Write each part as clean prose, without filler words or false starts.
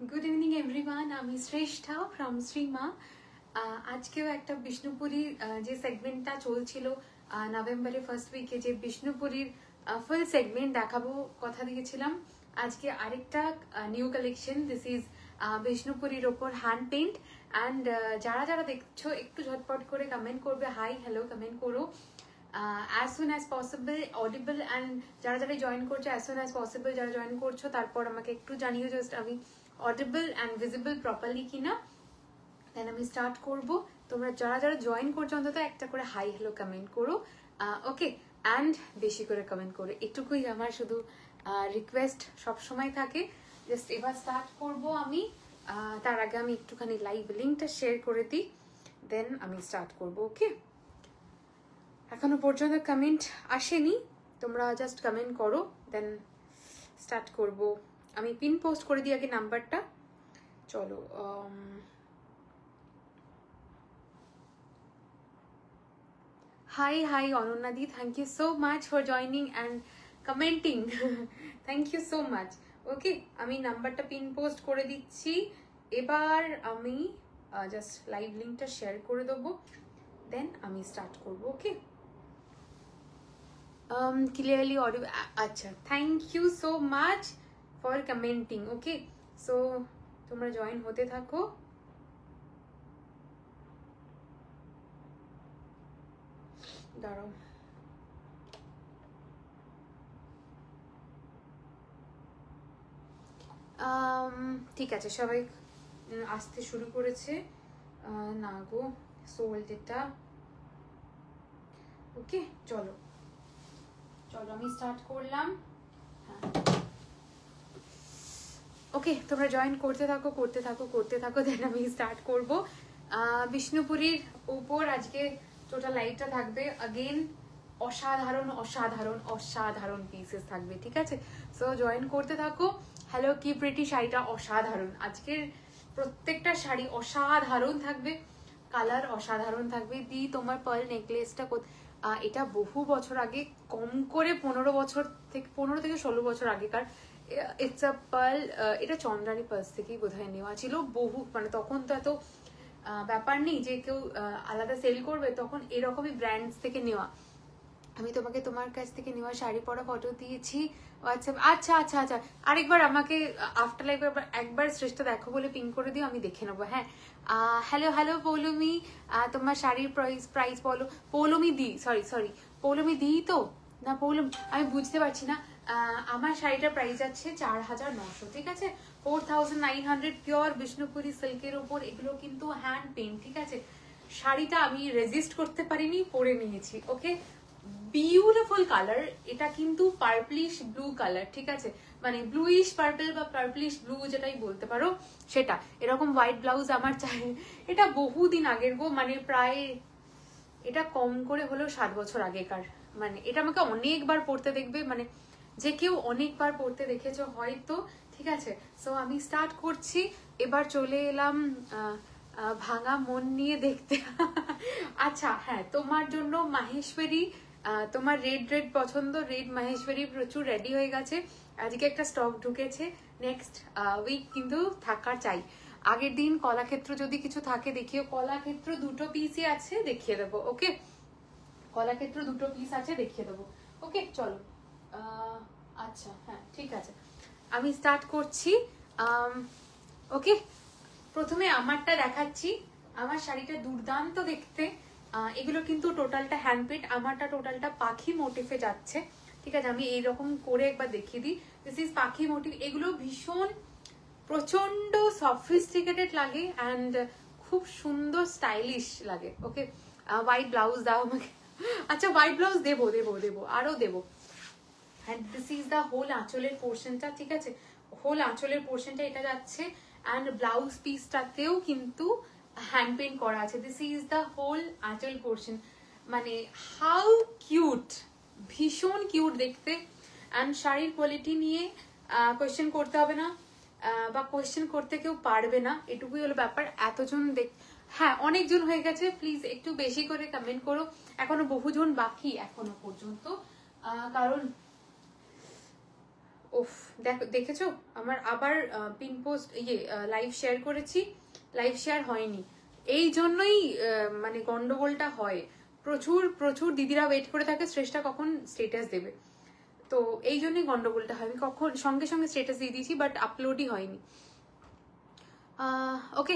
Good evening everyone, আমি শ্রেষ্ঠা from Srima. আজকেও একটা বিষ্ণুপুরীর যে সেগমেন্টটা চলছিল নভেম্বরের ফার্স্ট উইকে, যে বিষ্ণুপুরীর ফুল সেগমেন্ট দেখাবো কথা দিয়েছিলাম। আজকে আরেকটা নিউ কালেকশন, দিস ইজ বিষ্ণুপুরীর ওপর হ্যান্ড পেইন্ট। অ্যান্ড যারা যারা দেখছো একটু ঝটপট করে কমেন্ট করবে, হাই হ্যালো কমেন্ট করো as soon as possible, audible, and যারা যারা জয়েন করছো as soon as possible যারা জয়েন করছো তারপর আমাকে একটু জানিও জাস্ট আমি অডিবল অ্যান্ড ভিজিবল প্রপারলি কিনা, দেন আমি স্টার্ট করব। তোমরা যারা যারা জয়েন করছো অন্তত একটা করে হাই হ্যালো কমেন্ট করো, ওকে? অ্যান্ড বেশি করে কমেন্ট করো, এটুকুই আমার শুধু রিকোয়েস্ট সবসময় থাকে। জাস্ট এবার স্টার্ট করব আমি। তার আগে আমি একটুখানি লাইভ লিঙ্কটা শেয়ার করে দিই, দেন আমি স্টার্ট করব, ওকে? এখনো পর্যন্ত কমেন্ট আসেনি, তোমরা জাস্ট কমেন্ট করো, দেন স্টার্ট করব। আমি পিন পোস্ট করে দিই আগে নাম্বারটা। চলো, হাই হাই অনন্যাদি, thank you so much for joining and commenting, thank you so much. Okay, আমি নাম্বারটা পিন পোস্ট করে দিচ্ছি। এবার আমি জাস্ট লাইভ লিঙ্কটা শেয়ার করে দেবো, দেন আমি স্টার্ট করবো, ওকে? Clearly audible. আচ্ছা, thank you so much for commenting, okay? So তোমরা জয়েন হতে থাকো। দাঁড়াও, ঠিক আছে, সবাই আসতে শুরু করেছে। না গো, সোল্ড এটা, ওকে? চলো চলো আমি স্টার্ট করলাম। হ্যাঁ, ওকে, তোমরা জয়েন করতে থাকো করতে থাকো করতে থাকো, দেন আমি স্টার্ট করব। বিষ্ণুপুরীর উপর আজকে টোটাল লাইভটা থাকবে। अगेन অসাধারণ অসাধারণ অসাধারণ পিসেস থাকবে, ঠিক আছে? সো জয়েন করতে থাকো। হ্যালো কি প্রিটি, শাড়িটা অসাধারণ, আজকের প্রত্যেকটা শাড়ি অসাধারণ থাকবে, কালার অসাধারণ থাকবে। দি তোমার পার্ল নেকলেসটা এটা বহু বছর আগে, কম করে 15 থেকে 16 বছর আগেকার। ইটস আ পার্ল, এটা চন্দ্রানী পার্লস থেকেই বোধহয় নেওয়া ছিল। বহু মানে তখন তো এত ব্যাপার নেই যে কেউ আলাদা সেল করবে, তখন এরকমই ব্র্যান্ডস থেকে নেওয়া। আমি তোমাকে তোমার কাছ থেকে নেওয়া শাড়ি পরা ফটো দিয়েছি হোয়াটসঅ্যাপ। আচ্ছা আচ্ছা আচ্ছা, আরেকবার আমাকে আফটার লাইফ একবার শ্রেষ্ঠ দেখো বলে পিং করে দিও, আমি দেখে নেবো। হ্যাঁ, হ্যালো হ্যালো পৌলমি, তোমার শাড়ির প্রাইস বলো। পৌলমি দি, সরি পৌলমি দি তো না, পৌলমি আমি বুঝতে পারছি না। আমার শাড়িটার প্রাইস আছে 4900, ঠিক আছে? 4900 পিওর বিষ্ণুপুরি সিল্কের উপর, এগুলো কিন্তু হ্যান্ড পেইন্ট, ঠিক আছে? শাড়িটা আমি রেজিস্ট করতে পারিনি, পরে নিয়েছি, ওকে? বিউটিফুল কালার, এটা কিন্তু পার্পলিশ ব্লু কালার, ঠিক আছে? মানে ব্লুইশ পার্পল বা পার্পলিশ ব্লু যেটাই বলতে পারো সেটা। এরকম হোয়াইট ব্লাউজ আমার চাই, এটা বহুদিন আগের গো, মানে প্রায় এটা কম করে হলেও 7 বছর আগেকার। মানে এটা আমাকে অনেকবার পরতে দেখবে, মানে যে কেউ অনেকবার পরতে দেখেছো হয়তো, ঠিক আছে? সো আমি স্টার্ট করছি। এবার চলে এলাম ভাঙা মন নিয়ে দেখতে। আচ্ছা হ্যাঁ, তোমার জন্য মাহেশ্বরী, তোমার রেড পছন্দ, রেড মাহেশ্বরী প্রচুর রেডি হয়ে গেছে। আজকে একটা স্টক ঢুকেছে, নেক্সট উইক কিন্তু থাকা চাই। আগের দিন কলাক্ষেত্র যদি কিছু থাকে দেখিও। কলাক্ষেত্র 2টো পিসই আছে, দেখিয়ে দেবো, ওকে? কলাক্ষেত্র 2টো পিস আছে, দেখিয়ে দেবো, ওকে? চলো, আচ্ছা হ্যাঁ ঠিক আছে, আমি স্টার্ট করছি। ওকে, প্রথমে আমারটা দেখাচ্ছি। আমার শাড়িটা দুর্দান্ত দেখতে। এগুলো কিন্তু টোটালটা হ্যান্ডপেড, আমারটা টোটালটা পাখি মোটিফে যাচ্ছে, ঠিক আছে? আমি এইরকম করে একবার দেখিয়ে দিই। দিস ইজ পাখি মোটিভ। এগুলো ভীষণ প্রচন্ড সফিস্টিকেটেড লাগে অ্যান্ড খুব সুন্দর স্টাইলিশ লাগে, ওকে? হোয়াইট ব্লাউজ দাও আমাকে। আচ্ছা, হোয়াইট ব্লাউজ দেবো দেবো দেবো, আরো দেবো। And this is the whole আঁচলের পোর্শনটা, ঠিক আছে? হোল আঁচলের পোর্শনটা এটা যাচ্ছে, অ্যান্ড ব্লাউজ পিসটাতেও কিন্তু হ্যান্ড পেইন্ট করা আছে। দিস ইজ দ্য হোল আঁচল পোর্শন। মানে হাউ কিউট, ভীষণ কিউট দেখতে। অ্যান্ড শাড়ির কোয়ালিটি নিয়ে কোয়েশ্চেন করতে হবে না, বা কোয়েশ্চেন করতে কেউ পারবে না, এটুকুই হলো ব্যাপার। এতজন হ্যাঁ অনেকজন হয়ে গেছে, প্লিজ একটু বেশি করে কমেন্ট করো। এখনো বহুজন বাকি এখনো পর্যন্ত, কারণ ওফ দেখেছো আমার আবার পিন পোস্ট লাইভ শেয়ার করেছি, লাইভ শেয়ার হয়নি, এই জন্যই মানে গন্ডগোলটা হয়। প্রচুর প্রচুর দিদিরা ওয়েট করে থাকে শ্রেষ্ঠা কখন স্টেটাস দেবে, তো এই জন্যই গন্ডগোলটা হয়। আমি কখন সঙ্গে সঙ্গে স্টেটাস দিয়ে দিয়েছি, বাট আপলোডই হয়নি। ওকে,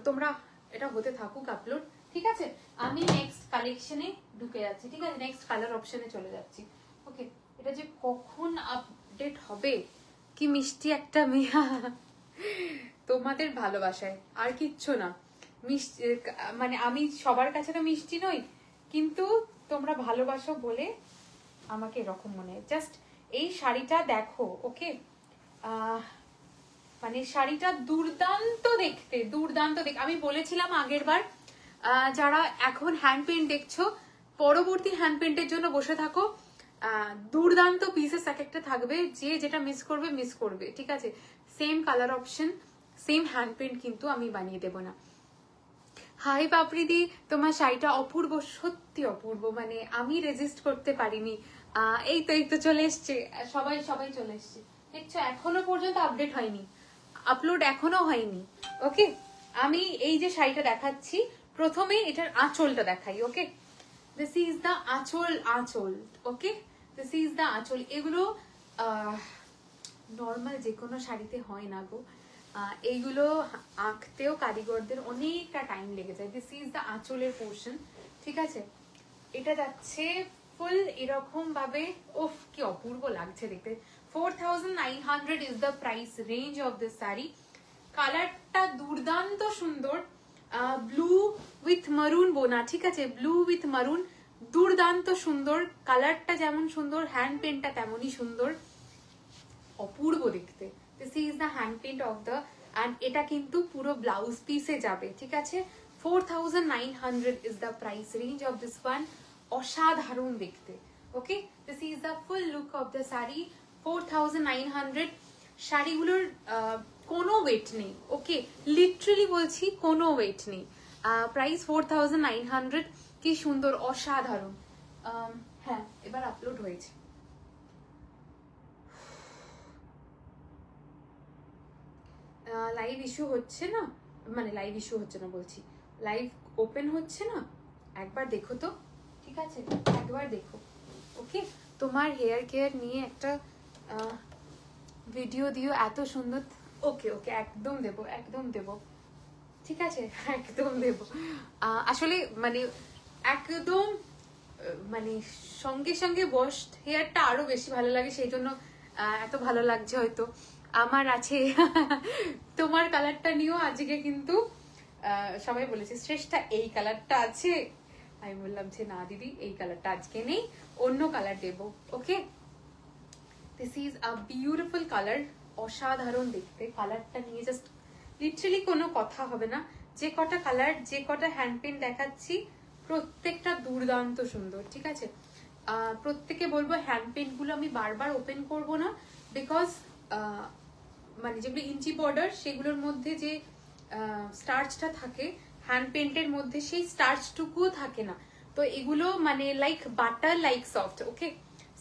তোমরা এটা হতে থাকুক আপলোড, ঠিক আছে। আমি নেক্সট কালেকশনে ঢুকে যাচ্ছি, ঠিক আছে, নেক্সট কালার অপশনে চলে যাচ্ছি। ওকে, এটা যে কখন আপডেট হবে, কি মিষ্টি একটা মেয়ে তোমাদের ভালোবাসায়, আর কিচ্ছু না। মিষ্টি মানে আমি সবার কাছে তো মিষ্টি নই, কিন্তু তোমরা ভালোবাসো বলে আমাকে এরকম মনে হয়। জাস্ট এই শাড়িটা দেখো, ওকে, মানে শাড়িটা দুর্দান্ত দেখতে, দুর্দান্ত দেখতে। আমি বলেছিলাম আগের বার, যারা এখন হ্যান্ড পেন্ট দেখছো, পরবর্তী হ্যান্ড পেন্টের জন্য বসে থাকো। দুর্দান্ত পিসেস এক একটা থাকবে, যে যেটা মিস করবে মিস করবে, ঠিক আছে। Same colour option, same hand paint কিন্তু আমি বানিয়ে দেবো না। হাই পাপড়িদি, তোমার শাড়িটা অপূর্ব, সত্যি অপূর্ব, মানে আমি রেজিস্ট করতে পারিনি। এই তো চলে এসছে, সবাই সবাই চলে এসছে, দেখছো এখনো পর্যন্ত আপডেট হয়নি, আপলোড এখনো হয়নি। ওকে, আমি এই যে শাড়িটা দেখাচ্ছি, প্রথমে এটার আঁচলটা দেখাই। ওকে, দিস ইজ দ্য আঁচল। ওকে, দিস ইজ দ্য আঁচল। এগুলো নর্মাল যে কোনো শাড়িতে হয় না গো, এইগুলো আঁকতেও কারিগরদের অনেকটা টাইম লেগে যায়। দিস ইজ দ্য আঁচলের পোর্শন, ঠিক আছে। এটা যাচ্ছে ফুল এরকম ভাবে, ওফ কি অপূর্ব লাগছে দেখতে। 4900 is the price range of this sari. কালারটা দুর্দান্ত সুন্দর, ব্লু উইথ মারুন বোনা, ঠিক আছে, ব্লু উইথ মারুন, দুর্দান্ত সুন্দর। কালারটা যেমন সুন্দর, হ্যান্ড পেন্টটা তেমনই সুন্দর, অপূর্ব দেখতে। This is the hand paint of the, and এটা কিন্তু পুরো ব্লাউজ পিসে যাবে, ঠিক আছে। 4900 is the price range of this one. অসাধারণ দেখতে। Okay, this is the full look of the sari. 4900। শাড়িগুলোর কোনো ওয়েট নেই, ওকে, লিটারালি বলছি কোনো ওয়েট নেই। প্রাইস 4900। কি সুন্দর, অসাধারণ। হ্যাঁ, এবার আপলোড হয়েছে। লাইভ ইস্যু হচ্ছে না, মানে লাইভ ইস্যু হচ্ছে না বলছি, লাইভ ওপেন হচ্ছে না, একবার দেখো তো, ঠিক আছে, একবার দেখো। ওকে, তোমার হেয়ার কেয়ার নিয়ে একটা ভিডিও দিও, এত সুন্দর। ওকে ওকে, একদম দেবো, একদম দেবো, ঠিক আছে, একদম দেবো। আসলে মানে একদম মানে সঙ্গে সঙ্গে বস হেয়ারটা আরো বেশি ভালো লাগে, সেই জন্য এত ভালো লাগছে হয়তো। আমার আছে তোমার কালারটা নিয়েও আজকে কিন্তু সবাই বলেছে শ্রেষ্ঠা এই কালারটা আছে, আমি বললাম যে না দিদি, এই কালারটা আজকে নেই, অন্য কালার দেবো। Okay, this is a beautiful colour, অসাধারণ দেখতে। কালারটা নিয়ে জাস্ট লিটারালি কোনো কথা হবে না। যে কটা কালার, যে কটা হ্যান্ড পেন্ট দেখাচ্ছি, প্রত্যেকটা দুর্দান্ত সুন্দর, ঠিক আছে। প্রত্যেকে বলবো হ্যান্ড পেন্ট গুলো আমি বারবার ওপেন করব না, বিকজ মানে যেগুলো ইঞ্চি বর্ডার, সেগুলোর মধ্যে যে স্টার্চটা থাকে হ্যান্ড পেন্টের মধ্যে, সেই স্টার্চটুকুও থাকে না, তো এগুলো মানে লাইক বাটার লাইক সফট। ওকে,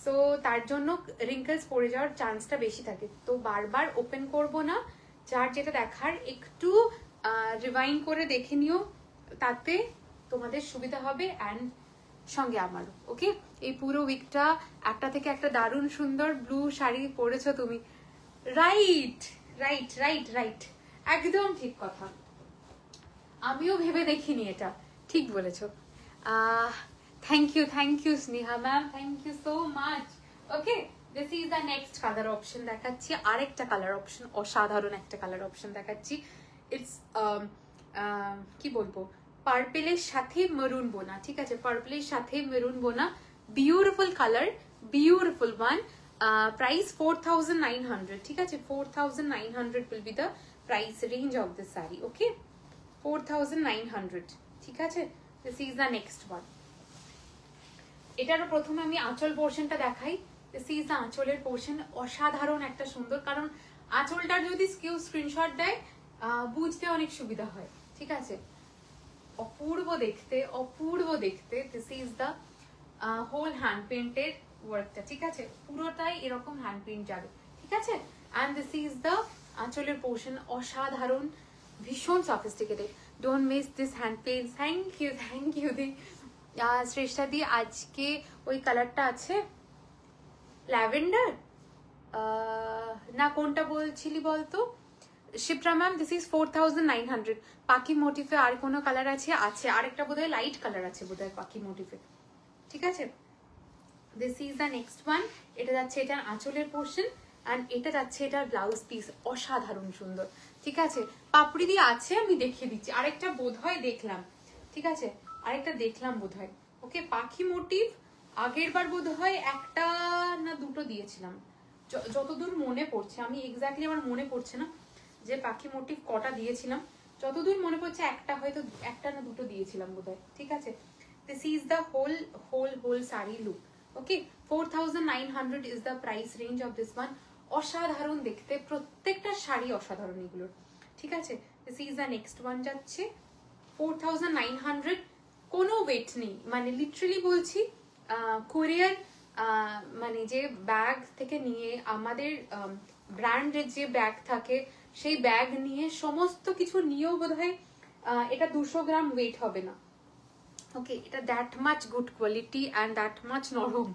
সো তার জন্য রিঙ্কেলস পড়ে যাওয়ার চান্সটা বেশি থাকে, তো বারবার ওপেন করব না। যার যেটা দেখার একটু রিভাইন্ড করে দেখে নিও, তাতে তোমাদের সুবিধা হবে অ্যান্ড সঙ্গে আমারও। ওকে, এই পুরো উইকটা একটা থেকে একটা দারুণ সুন্দর ব্লু শাড়ি পরেছো তুমি। রাইট রাইট রাইট রাইট, একদম ঠিক কথা, আমিও ভেবে দেখিনি এটা, ঠিক বলেছো। Thank you Sneha ma'am, thank you so much. Okay, this is the next colour option দেখাচ্ছি, আরেকটা কালার অপশন, অসাধারণ একটা কালার অপশন দেখাচ্ছি। ইটস কি বলবো, পার্পেলের সাথে মেরুন বোনা, ঠিক আছে, পার্পেলের সাথে মেরুন বোনা, beautiful colour, beautiful one. Price 4900, ঠিক আছে, 4900 will be the price range of this saree. ওকে, 4900, ঠিক আছে। This is the next one. এটারও প্রথমে আমি আঁচল পোর্শনটা দেখাই। দিস ইজ দ্য আঁচলের পোর্শন, অসাধারণ একটা সুন্দর, কারণ আঁচলটার যদি কেউ স্ক্রিনশট দেয় বুঝতে অনেক সুবিধা হয়, ঠিক আছে। অপূর্ব দেখতে, অপূর্ব দেখতে। This is the whole hand পেন্টের ওয়ার্কটা, ঠিক আছে, পুরোটাই এরকম হ্যান্ড পেন্ট যাবে, ঠিক আছে। অ্যান্ড দিস ইজ দ্য আঁচলের পোর্শন, অসাধারণ, ভীষণ sophisticated. Don't miss this hand page. Thank you দি শ্রেষ্ঠা দি। আজকে ওই কালারটা আছে ল্যাভেন্ডার না কোনটা বলছিলি বলতো শিপ্রা ম্যাম? This is 4900। পাখি মোটিফে আর কোনো কালার আছে? আছে, আরেকটা বোধহয় লাইট কালার আছে বোধহয় পাখি মোটিফে, ঠিক আছে। This is the next one. এটা যাচ্ছে এটার আঁচলের পোর্শন, অ্যান্ড এটা যাচ্ছে এটার ব্লাউজ পিস, অসাধারণ সুন্দর, ঠিক আছে। পাপড়ি দিয়ে আছে, আমি দেখিয়ে দিচ্ছি। আরেকটা বোধহয় দেখলাম, ঠিক আছে, আরেকটা দেখলাম বোধহয়। ওকে, পাখি মোটিভ আগের বার বোধহয় একটা না দুটো দিয়েছিলাম, যতদূর মনে পড়ছে। আমি এক্স্যাক্টলি আমার মনে পড়ছে না যে পাখি মোটিভ কটা দিয়েছিলাম, যতদূর মনে পড়ছে একটা হয়তো একটা না দুটো দিয়েছিলাম বোধহয়, ঠিক আছে। This is the whole sari look. Okay, 4900 is the price range of this one. অসাধারণ দেখতে, প্রত্যেকটা শাড়ি অসাধারণ এগুলোর, ঠিক আছে। This is the next one যাচ্ছে 4900। কোনো ওয়েট নেই, মানে লিটারালি বলছি, কোরিয়ার মানে যে ব্যাগ থেকে নিয়ে আমাদের ব্র্যান্ডের যে ব্যাগ থাকে সেই ব্যাগ নিয়ে সমস্ত কিছু নিয়েও বোধহয় এটা 200 গ্রাম ওয়েট হবে না। ওকে, এটা that much good quality and that much নরম,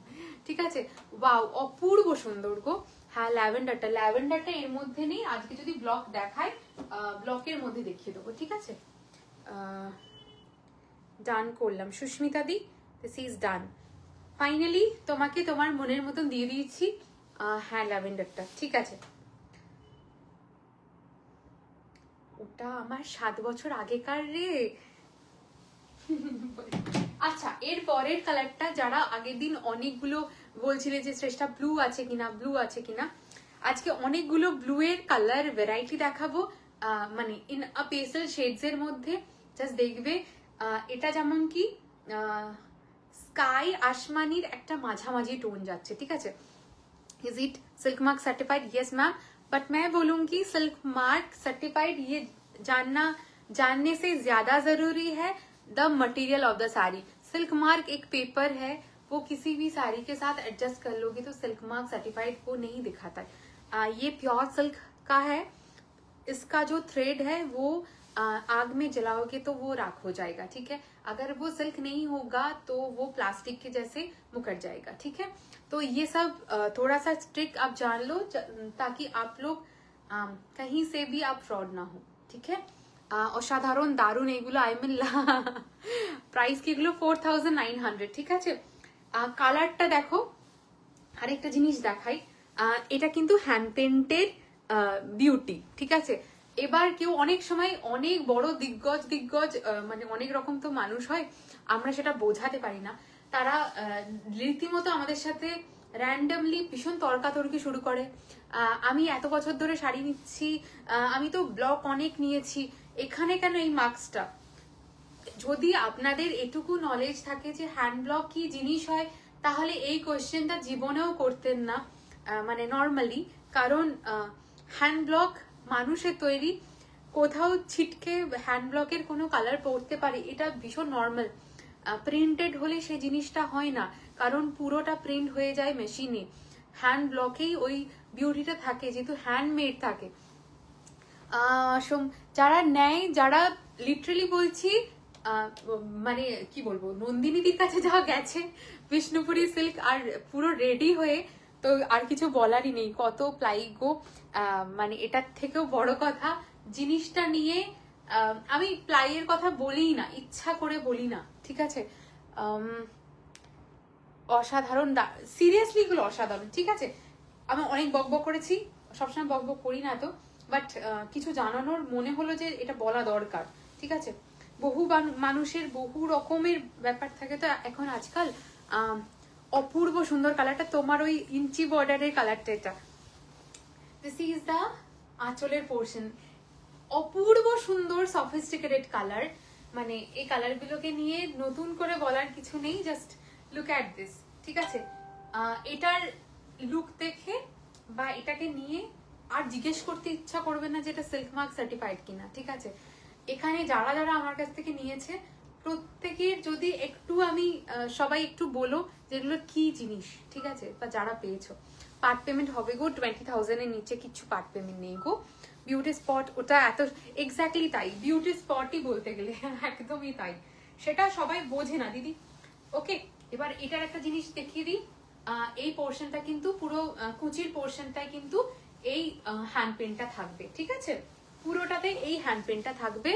ঠিক আছে। ওয়াও, অপূর্ব সুন্দর গো। হ্যাঁ, ল্যাভেন্ডারটা এর মধ্যে নেই। আজকে যদি ব্লক দেখায় ব্লকের মধ্যে দেখিয়ে দেবো, ঠিক আছে। ডান করলাম সুস্মিতা দি, দিস ইজ ডান। ফাইনালি তোমাকে তোমার মনের মতন দিয়ে দিয়েছি। হ্যাঁ, ল্যাভেন্ডারটা, ঠিক আছে। ওটা আমার 7 বছর আগেকার রে। আচ্ছা, এর পরের কালারটা যারা আগের দিন অনেকগুলো বলছিলে যে শ্রেষ্ঠা ব্লু আছে কিনা, আজকে অনেকগুলো ব্লু এর কালার ভ্যারাইটি দেখাবো, মানে ইন আ পেস্টেল শেডস এর মধ্যে। জাস্ট দেখবে, এটা যেমন কি স্কাই আসমানির একটা মাঝামাঝি টোন যাচ্ছে, ঠিক আছে। Is it silk mark certified? Yes ma'am, but मैं बोलूंगी सिल्क मार्क सर्टिफाइड ये जानने से ज्यादा जरूरी है the material of the sari. Silk mark एक पेपर है, वो किसी भी साड़ी के साथ एडजस्ट कर लोगे तो सिल्क मार्क सर्टिफाइड को नहीं दिखाता है। ये प्योर सिल्क का है, इसका जो थ्रेड है वो आग में जलाओगे तो वो राख हो जाएगा, ठीक है। अगर वो सिल्क नहीं होगा तो वो प्लास्टिक के जैसे मुकर जाएगा, ठीक है। तो ये सब थोड़ा सा ट्रिक आप जान लो ताकि आप लोग कहीं से भी आप फ्रॉड ना हो, ठीक है। অসাধারণ দারুণ এগুলো, আই মিন প্রাইস কি এগুলো 4900, ঠিক আছে। কালারটা দেখো, আরেকটা জিনিস দেখাই, এটা কিন্তু হ্যান্ড পেন্টের বিউটি, ঠিক আছে। এবার কেউ অনেক সময় অনেক বড় দিগ্গজ মানে অনেক রকম তো মানুষ হয়, আমরা সেটা বোঝাতে পারি না। তারা রীতিমতো আমাদের সাথে র্যান্ডমলি ভীষণ তর্কাতর্কি শুরু করে। আমি এত বছর ধরে শাড়ি নিচ্ছি, আমি তো ব্লক অনেক নিয়েছি, এখানে কেন এই মার্কসটা? যদি আপনাদের এটুকু নলেজ থাকে যে হ্যান্ড ব্লক কি জিনিস হয়, তাহলে এই কোয়েশ্চেনটা জীবনেও করতেন না, মানে নর্মালি। কারণ হ্যান্ড ব্লক মানুষের তৈরি, কোথাও ছিটকে হ্যান্ড ব্লকের কোনো কালার পড়তে পারে, এটা ভীষণ নর্মাল। প্রিন্টেড হলে সেই জিনিসটা হয় না, কারণ পুরোটা প্রিন্ট হয়ে যায় মেশিনে। হ্যান্ড ব্লকেই ওই বিউটিটা থাকে, যেহেতু হ্যান্ডমেড থাকে। যারা নেয়, যারা লিটারালি বলছি, মানে কি বলবো, নন্দিনীদির কাছে যাওয়া গেছে বিষ্ণুপুরি সিল্ক আর পুরো রেডি হয়ে, তো আর কিছু বলারই নেই। কত প্লাই গো, মানে এটার থেকেও বড় কথা জিনিসটা নিয়ে আমি প্লাইয়ের কথা বলি না, ইচ্ছা করে বলি না, ঠিক আছে। অসাধারণ, সিরিয়াসলি এগুলো অসাধারণ, ঠিক আছে। আমি অনেক বকবক করেছি, সবসময় বকবক করি না তো, বাট কিছু জানানোর মনে হলো যে এটা বলা দরকার, ঠিক আছে। বহু মানুষের বহু রকমের ব্যাপার থাকে, তো এখন আজকাল অপূর্ব সুন্দর কালারটা, তোমার ওই ইঞ্চি বর্ডারের কালারটা এটা। দিস ইজ দ্য আঁচলের পোর্শন, অপূর্ব সুন্দর সফিস্টিকেটেড কালার। মানে এই কালারগুলোকে নিয়ে নতুন করে বলার কিছু নেই, জাস্ট লুক অ্যাট দিস, ঠিক আছে। এটার লুক দেখে বা এটাকে নিয়ে আর জিজ্ঞেস করতে ইচ্ছা করবে না যে এটা সিল্ক মার্ক সার্টিফাইড কিনা, ঠিক আছে। এখানে যারা যারা আমার কাছ থেকে নিয়েছে প্রত্যেকের যদি একটু আমি সবাই একটু বলো যেগুলো কি জিনিস, ঠিক আছে, বা যারা পেয়েছো পার্ট পেমেন্ট হবে গো, 20,000 এর নিচে কিছু পার্ট পেমেন্ট নেই গো। বিউটি স্পট ওটা এত এক্স্যাক্টলি তাই, বিউটি স্পটই বলতে গেলে একদমই তাই, সেটা সবাই বোঝে না দিদি। ওকে, এবার এটার একটা জিনিস দেখিয়ে দিই। এই পোর্শনটা কিন্তু পুরো কুচির পোর্শনটায় কিন্তু এই হ্যান্ড পেনটা থাকবে, ঠিক আছে, পুরোটাতে এই হ্যান্ড পেনটা থাকবে।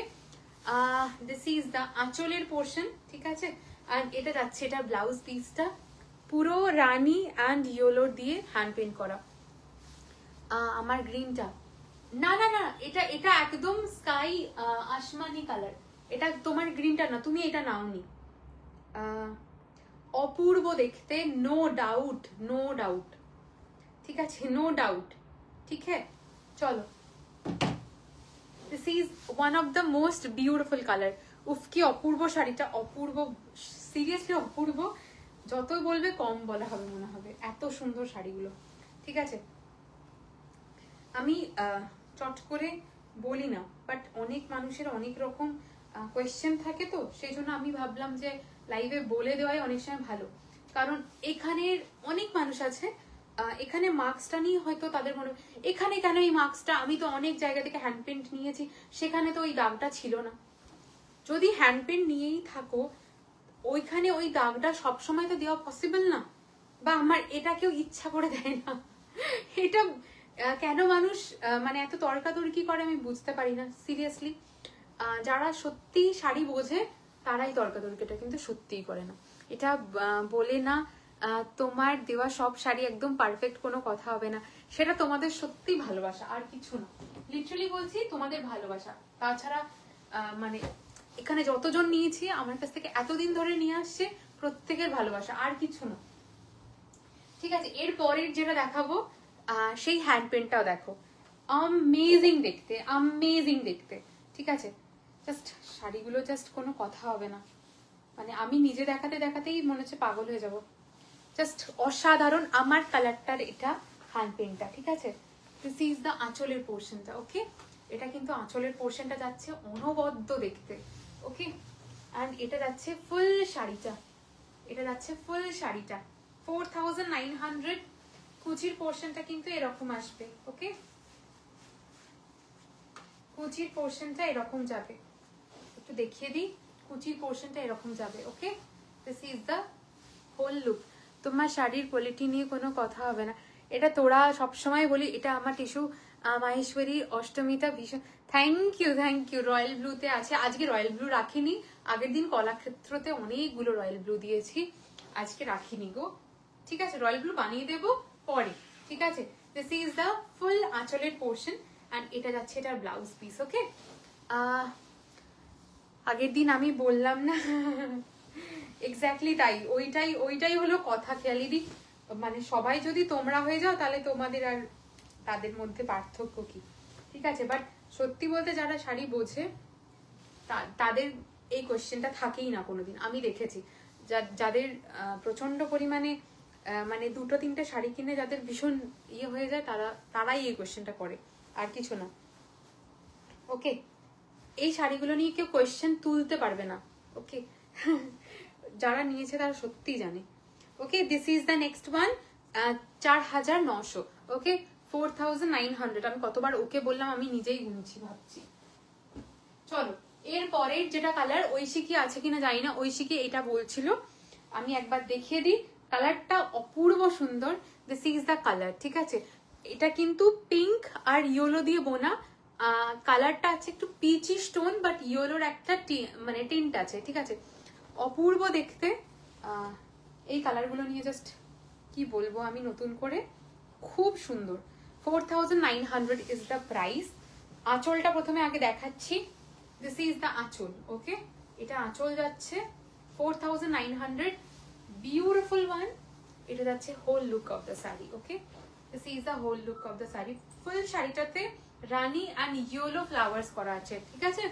দিস ইজ দ্য আঁচলের পোর্শন, ঠিক আছে। আর এটা যাচ্ছে এটা ব্লাউজ পিসটা পুরো রানী অ্যান্ড ইয়েলো দিয়ে হ্যান্ড পেন্ট করা। আমার গ্রিনটা না না না, এটা এটা একদম স্কাই আসমানি কালার, এটা তোমার গ্রিনটা না, তুমি এটা নাওনি। অপূর্ব দেখতে, নো ডাউট, নো ডাউট, ঠিক আছে, নো ডাউট, ঠিক है। চলো, this is one of the most beautiful colour. উফ কি অপূর্ব শাড়িটা, অপূর্ব, সিরিয়াসলি অপূর্ব, যতই বলবে কম বলা হবে মনে হবে, এত সুন্দর শাড়িগুলো, ঠিক আছে। আমি চট করে বলি না, বাট অনেক মানুষের অনেক রকম কোয়েশ্চেন থাকে, তো সেই জন্য আমি ভাবলাম যে লাইভে বলে দেওয়াই অনেক সময় ভালো, কারণ এখানের অনেক মানুষ আছে এখানে মার্কসটা নিয়ে হয়তো তাদের মনে এখানে কেন এই মার্কসটা, আমি তো অনেক জায়গা থেকে হ্যান্ড পেন্ট নিয়েছি, সেখানে তো ওই দাগটা ছিল না। যদি হ্যান্ড পেন্ট নিয়েই থাকো, ওইখানে ওই দাগটা সবসময় তো দেওয়া পসিবল না, বা আমার এটা কেউ ইচ্ছা করে দেয় না। এটা কেন মানুষ মানে এত তর্কাতর্কি করে আমি বুঝতে পারি না, সিরিয়াসলি। যারা সত্যি শাড়ি বোঝে তারাই তর্কাতর্কিটা কিন্তু সত্যিই করে না। এটা বলে না তোমার দেওয়া সব শাড়ি একদম পারফেক্ট, কোনো কথা হবে না, সেটা তোমাদের সত্যি ভালোবাসা, আর কিছু না, লিটারালি বলছি তোমাদের ভালোবাসা। তাছাড়া মানে এখানে যতজন নিয়েছি আমার কাছ থেকে এতদিন ধরে নিয়ে আসছে, প্রত্যেকের ভালোবাসা, আর কিছু না, ঠিক আছে। এর পরের যেটা দেখাবো সেই হ্যান্ড পেন্টটাও দেখো, অ্যামেজিং দেখতে, অ্যামেজিং দেখতে, ঠিক আছে। জাস্ট শাড়িগুলো জাস্ট কোনো কথা হবে না, মানে আমি নিজে দেখাতে দেখাতেই মনে হচ্ছে পাগল হয়ে যাব, জাস্ট অসাধারণ। আমার কালারটার এটা হ্যান্ড পেন্টটা, ঠিক আছে। দিস ইজ দ্য আঁচলের পোর্শনটা, ওকে। এটা কিন্তু আঁচলের পোর্শনটা যাচ্ছে অনবদ্য দেখতে, ওকে। অ্যান্ড এটা যাচ্ছে ফুল শাড়িটা, এটা যাচ্ছে ফুল শাড়িটা 4900। কুচির পোর্শনটা কিন্তু এরকম আসবে, ওকে, কুচির পোর্শনটা এরকম যাবে, একটু দেখিয়ে দিই, কুচির পোর্শনটা এরকম যাবে, okay. This is the whole look. তোমার শাড়ির কোয়ালিটি নিয়ে কোনো কথা হবে না, এটা তোরা সবসময় বলি, এটা আমার টিস্যু মাহেশ্বরী অষ্টমীটা ভীষণ, thank you, thank you. Royal ব্লুতে আছে, আজকে রয়্যাল ব্লু রাখিনি, আগের দিন কলাক্ষেত্রতে অনেকগুলো রয়্যাল ব্লু দিয়েছি, আজকে রাখিনি গো, ঠিক আছে। রয়্যাল ব্লু বানিয়ে দেবো পরে, ঠিক আছে। দিস ইজ দ্য ফুল আঁচলের পোর্শন অ্যান্ড এটা যাচ্ছে এটার ব্লাউজ পিস, ওকে। আগের দিন আমি বললাম না, এক্স্যাক্টলি তাই, ওইটাই হলো কথা, খেয়ালি দিক, মানে সবাই যদি তোমরা হয়ে যাও তাহলে তোমাদের আর তাদের মধ্যে পার্থক্য কি, ঠিক আছে। বাট সত্যি বলতে যারা শাড়ি বোঝে তাদের এই কোয়েশ্চেনটা থাকেই না কোনোদিন, আমি দেখেছি। যাদের প্রচন্ড পরিমাণে মানে দুটো তিনটে শাড়ি কিনে যাদের ভীষণ ইয়ে হয়ে যায়, তারাই এই কোয়েশ্চেনটা করে, আর কিছু না, ওকে। এই শাড়িগুলো নিয়ে কেউ কোয়েশ্চেন তুলতে পারবে না, ওকে। যারা নিয়েছে তারা সত্যিই জানে, okay. This is the next one, 4900, okay, 4900। আমি কতবার ওকে বললাম, আমি নিজেই গুনছি, ভাবছি। চলো, এর পরের যেটা কালার, ঐশিকি আছে কিনা জানি না, ঐশিকি এটা বলছিল, আমি একবার দেখিয়ে দিই, কালারটা অপূর্ব সুন্দর। দিস ইজ দ্য কালার, ঠিক আছে। এটা কিন্তু পিঙ্ক আর ইয়েলো দিয়ে বোনা, কালারটা আছে একটু পিচি স্টোন, বাট ইয়েলোর একটা মানে টিন্ট আছে, ঠিক আছে, অপূর্ব দেখতে। এই কালারগুলো নিয়ে জাস্ট কি বলবো আমি নতুন করে, খুব সুন্দর। 4900 ইজ দ্য প্রাইস। আঁচলটা প্রথমে আগে দেখাচ্ছি, দিস ইজ দ্য আঁচল, ওকে। এটা আঁচল যাচ্ছে 4900, বিউটিফুল ওয়ান। এটা যাচ্ছে whole look of the sari, okay. This is the whole look of the sari. Full শাড়িটাতে রানী অ্যান্ড ইয়েলো ফ্লাওয়ার্স করা আছে, ঠিক আছে।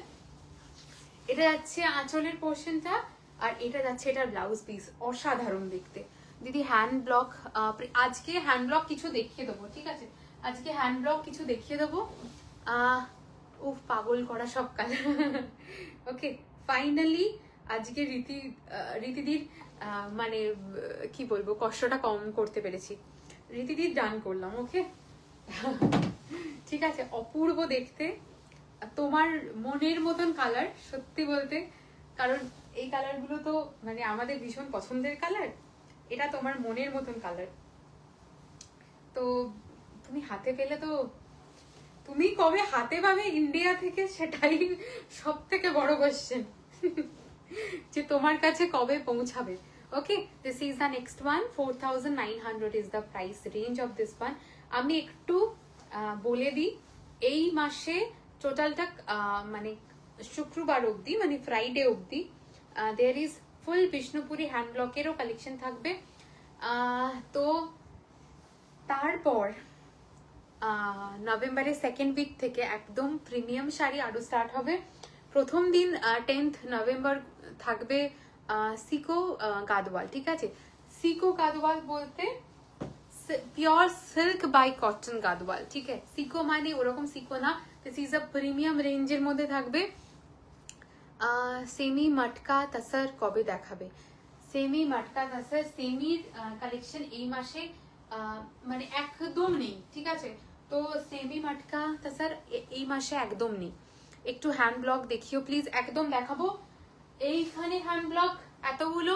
এটা যাচ্ছে আঁচলের পোর্শনটা, আর এটা যাচ্ছে এটার ব্লাউজ পিস, অসাধারণ দেখতে। দিদি হ্যান্ড ব্লক, আজকে হ্যান্ড ব্লক কিছু দেখিয়ে দেবো, ঠিক আছে, আজকে হ্যান্ড ব্লক কিছু দেখিয়ে দেবো। উফ, পাগল করা সব কালার, ওকে। ফাইনালি আজকে রীতিদির মানে কি বলবো, কষ্টটা কম করতে পেরেছি। রীতিদির ডান করলাম, ওকে? ঠিক আছে, অপূর্ব দেখতে, তোমার মনের মতন কালার সত্যি বলতে, কারণ এই কালারগুলো তো মানে আমাদের ভীষণ পছন্দের কালার, এটা তোমার মনের মতন কালার। তো তুমি হাতে পেলে তো, তুমি কবে হাতে পাবে ইন্ডিয়া থেকে সেটাই সব থেকে বড় কোশ্চেন, যে তোমার কাছে কবে পৌঁছাবে। Okay, this is the next one. 4900 is the price range of this one. আমি একটু বলে দিই, এই মাসে টোটালটা মানে শুক্রবার অবধি, মানে ফ্রাইডে অবধি there is full Bishnupuri hand ব্লকেরও কালেকশন থাকবে। তো তারপর নভেম্বরের সেকেন্ড উইক থেকে একদম প্রিমিয়াম শাড়ি আরো স্টার্ট হবে। প্রথম দিন 10th নভেম্বর থাকবে সিকো গাদওয়াল, ঠিক আছে? সিকো গাদওয়াল বলতে pure silk by cotton Gadwal, ঠিক আছে? সিকো মানে ওরকম সিকো না, দিস ইজ আ প্রিমিয়াম রেঞ্জের মধ্যে থাকবে। সেমি মটকা তাসার কবে দেখাবে? সেমি মটকা তাসার সেমির কালেকশন এই মাসে মানে একদম নেই, ঠিক আছে? তো সেমি মটকা তাসার এই মাসে একদম নেই। একটু হ্যান্ড ব্লক দেখিও প্লিজ, একদম দেখাবো। এইখানে হ্যান্ড ব্লক এতগুলো,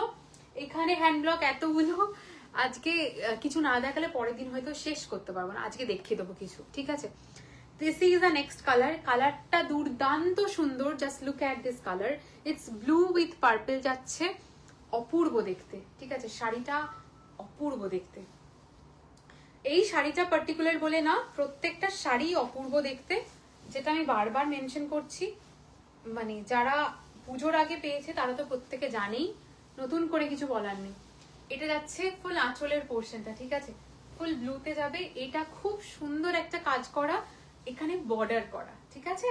এখানে হ্যান্ড ব্লক এতগুলো, আজকে কিছু না দেখালে পরের দিন হয়তো শেষ করতে পারবো না, আজকে দেখিয়ে দেবো কিছু, ঠিক আছে? This is the next colour. কালারটা দুর্দান্ত সুন্দর, just look at this colour, it's blue with purple যাচ্ছে, অপূর্ব দেখতে, ঠিক আছে? শাড়িটা অপূর্ব দেখতে। এই শাড়িটা পার্টিকুলার বলে না, প্রত্যেকটা শাড়ি অপূর্ব দেখতে, যেটা আমি বারবার মেনশন করছি। মানে যারা পুজোর আগে পেয়েছে তারা তো প্রত্যেকে জানেই, নতুন করে কিছু বলার নেই। এটা যাচ্ছে ফুল আঁচলের পোর্শনটা, ঠিক আছে? ফুল ব্লুতে যাবে, এটা খুব সুন্দর একটা কাজ করা, এখানে বর্ডার করা, ঠিক আছে?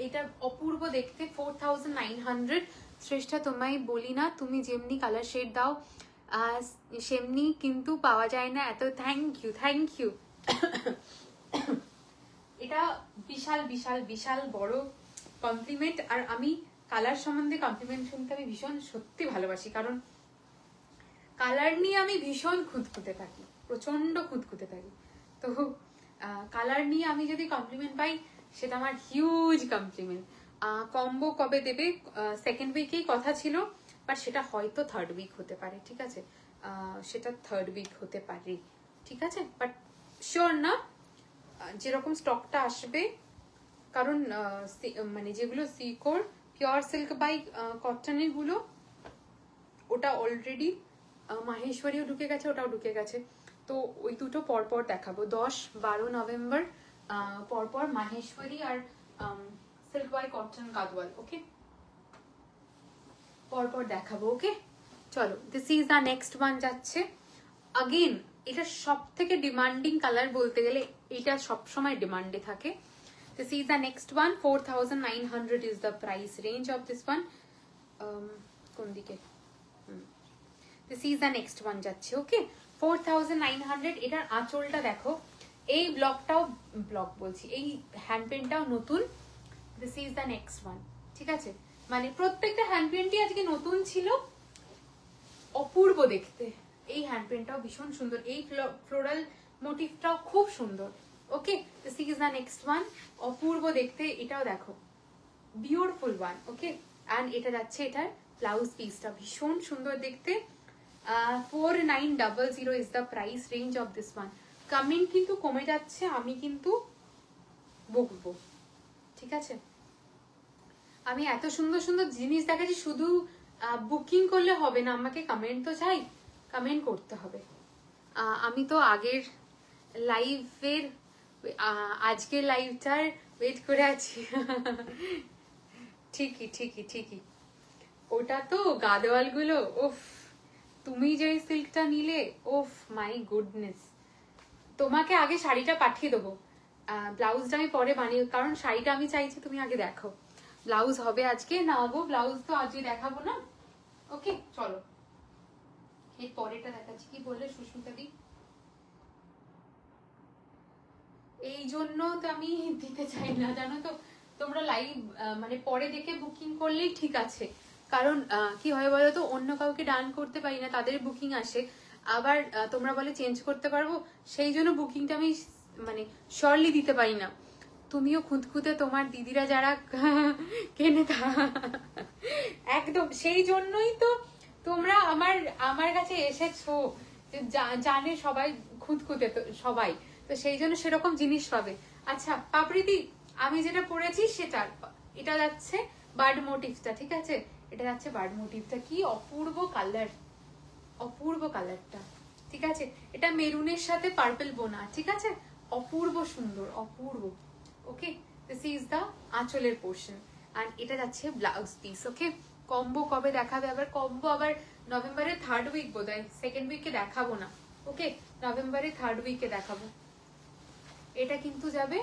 এটা অপূর্ব দেখতে। 4900। শ্রেষ্ঠা তোমায় বলি না, তুমি যেমনি কালার শেড দাও সেমনি কিন্তু পাওয়া যায় না এত। Thank you, thank you. এটা বিশাল বিশাল বিশাল বড় কমপ্লিমেন্ট। আর আমি কালার সম্বন্ধে কমপ্লিমেন্ট শুনতে আমি ভীষণ সত্যি ভালোবাসি, কারণ কালার নিয়ে আমি ভীষণ খুঁতখুঁতে থাকি, প্রচন্ড খুঁতখুঁতে থাকি। তো কালার নিয়ে আমি যদি কমপ্লিমেন্ট পাই সেটা আমার হিউজ কমপ্লিমেন্ট। কম্বো কবে দেবে? সেকেন্ড উইকেই কথা ছিল, বাট সেটা হয়তো থার্ড উইক হতে পারে, ঠিক আছে? সেটা থার্ড উইক হতে পারে, ঠিক আছে? বাট শিওর না যেরকম স্টকটা আসবে, কারণ মানে যেগুলো সিকোর পিওর সিল্ক বাই কটনের গুলো, ওটা অলরেডি মাহেশ্বরীও ঢুকে গেছে, ওটাও ঢুকে গেছে। তো ওই দুটো পরপর দেখাবো, 10-12 নভেম্বর পরপর মাহেশ্বরী আর সিল্ক বাই কটন গাদওয়াল, ওকে? পরপর দেখাবো, ওকে? চলো, this is the next one যাচ্ছে। अगेन এটা সব থেকে ডিমান্ডিং কালার বলতে গেলে, এটা সব সময় ডিমান্ডে থাকে। This is the next one. 4900 is the price range of this one. কোন দিকে? This is the next one যাচ্ছে, ওকে? 4900। এটার আঁচলটা দেখো, এই ব্লকটাও, ব্লক বলছি, এই হ্যান্ড পেনটাও নতুন। This is the next one, ঠিক আছে? মানে প্রত্যেকটা হ্যান্ড পেনটি আজকে নতুন ছিল, অপূর্ব দেখতে। এই হ্যান্ড পেনটাও ভীষণ সুন্দর, এই ফ্লোরাল মোটিভটাও খুব সুন্দর, okay? This is the next one. অপূর্ব দেখতে, এটাও দেখো, বিউটিফুল ওয়ান, ওকে? অ্যান্ড এটা যাচ্ছে, এটার ব্লাউজ পিসটা ভীষণ সুন্দর দেখতে। 4900 is the price range of this one. Comment কিন্তু কমে যাচ্ছে, আমি কিন্তু বকবো, ঠিক আছে? আমি এত সুন্দর সুন্দর জিনিস দেখাচ্ছি, শুধু বুকিং করলে হবে না, আমাকে কমেন্ট তো চাই, কমেন্ট করতে হবে। আমি তো আগের লাইভের, আজকের লাইভটার ওয়েট করে আছি। ঠিকই ঠিকই ঠিকই, ওটা তো গাদওয়াল গুলো, ওফ, তুমি যে সিল্কটা নিলে, ওফ মাই গুডনেস। তোমাকে আগে শাড়িটা পাঠিয়ে দেবো, ব্লাউজটা আমি পরে বানিয়ে, কারণ শাড়িটা আমি চাইছি তুমি আগে দেখো। ব্লাউজ হবে আজকে, না গো ব্লাউজ তো আজকে দেখাবো না, ওকে? চলো এর পরেটা দেখাচ্ছি। কি বললে সুস্মিতা দি? এই জন্য তো আমি দিতে চাই না, জানো তো, তোমরা লাইভ মানে পরে দেখে বুকিং করলেই ঠিক আছে। কারণ কি হয় বলো তো, অন্য কাউকে ডান করতে পারি না, তাদের বুকিং আসে, আবার তোমরা বলে চেঞ্জ করতে পারবো, সেই জন্য বুকিংটা আমি মানে শিওরলি দিতে পারি না। তুমিও খুঁতখুঁতে তোমার দিদিরা যারা কেনে একদম সেই জন্যই তো তোমরা আমার কাছে এসেছো, জানে সবাই খুঁতখুঁতে তো সবাই, তো সেই জন্য সেরকম জিনিস পাবে। আচ্ছা পাপড়িদি, আমি যেটা পরেছি সেটা, এটা যাচ্ছে বার্ড মোটিভটা, ঠিক আছে, এটা যাচ্ছে বার্ড মোটিভটা। কি অপূর্ব কালার, অপূর্ব কালারটা, ঠিক আছে। এটা মেরুনের সাথে পার্পল বোনা, ঠিক আছে, অপূর্ব সুন্দর, অপূর্ব। ওকে, দিস ইজ দা আঁচলের পোর্শন এন্ড এটা যাচ্ছে ব্লাউজ পিস। ওকে, কম্বো কবে দেখাবে আবার? কম্বো আবার নভেম্বরের 3rd উইক বোধহয়, 2nd উইকে দেখাবো না। ওকে, নভেম্বরের 3rd উইকে দেখাবো। এটা কিন্তু যাবে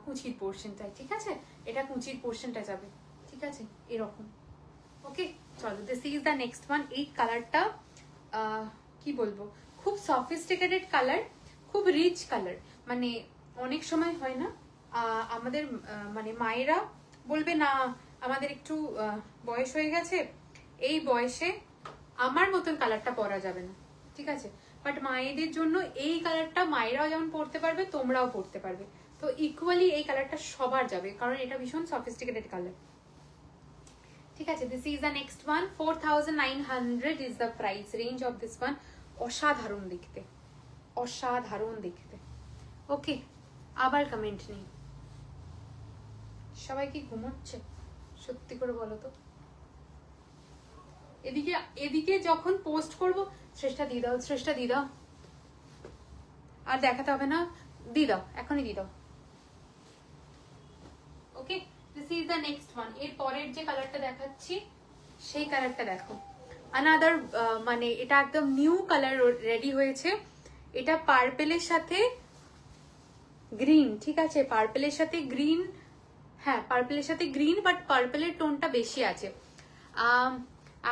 কুচির পোর্শনটাই, ঠিক আছে, এটা কুচির পোর্শনটা যাবে, ঠিক আছে, এরকম। ওকে চলো, this is the next one. এই কালারটা কি বলবো, খুব সফিস্টিকেটেড কালার, খুব রিচ কালার। মানে অনেক সময় হয় না আমাদের মানে মায়েরা বলবে না আমাদের একটু বয়স হয়ে গেছে, এই বয়সে আমার মতন কালারটা পরা যাবে না, ঠিক আছে, বাট মায়েদের জন্য এই কালারটা মায়েরাও যেমন পরতে পারবে, তোমরাও পরতে পারবে। তো ইকুয়ালি এই কালারটা সবার যাবে, কারণ এটা ভীষণ সফিস্টিকেটেড কালার, ঠিক আছে। This is the next one. 4900 is the price range of this one. অসাধারণ দেখতে, অসাধারণ দেখতে। ওকে, আবার কমেন্ট নেই, সবাই কি ঘুমোচ্ছে সত্যি করে বলো তো? এদিকে এদিকে যখন পোস্ট করব, শ্রেষ্ঠা দিয়ে দাও, শ্রেষ্ঠা দিয়ে দাও, আর দেখাতে হবে না, দিয়ে দাও, এখনই দিয়ে দাও। Okay, this is the next one. এর পরের যে কালারটা দেখাচ্ছি সেই কালারটা দেখো, আনাদার মানে এটা একদম নিউ কালার রেডি হয়েছে। এটা পার্পেলের সাথে গ্রিন, ঠিক আছে, পার্পেলের সাথে গ্রিন, হ্যাঁ পার্পেলের সাথে গ্রিন, বাট পার্পেলের টোনটা বেশি আছে।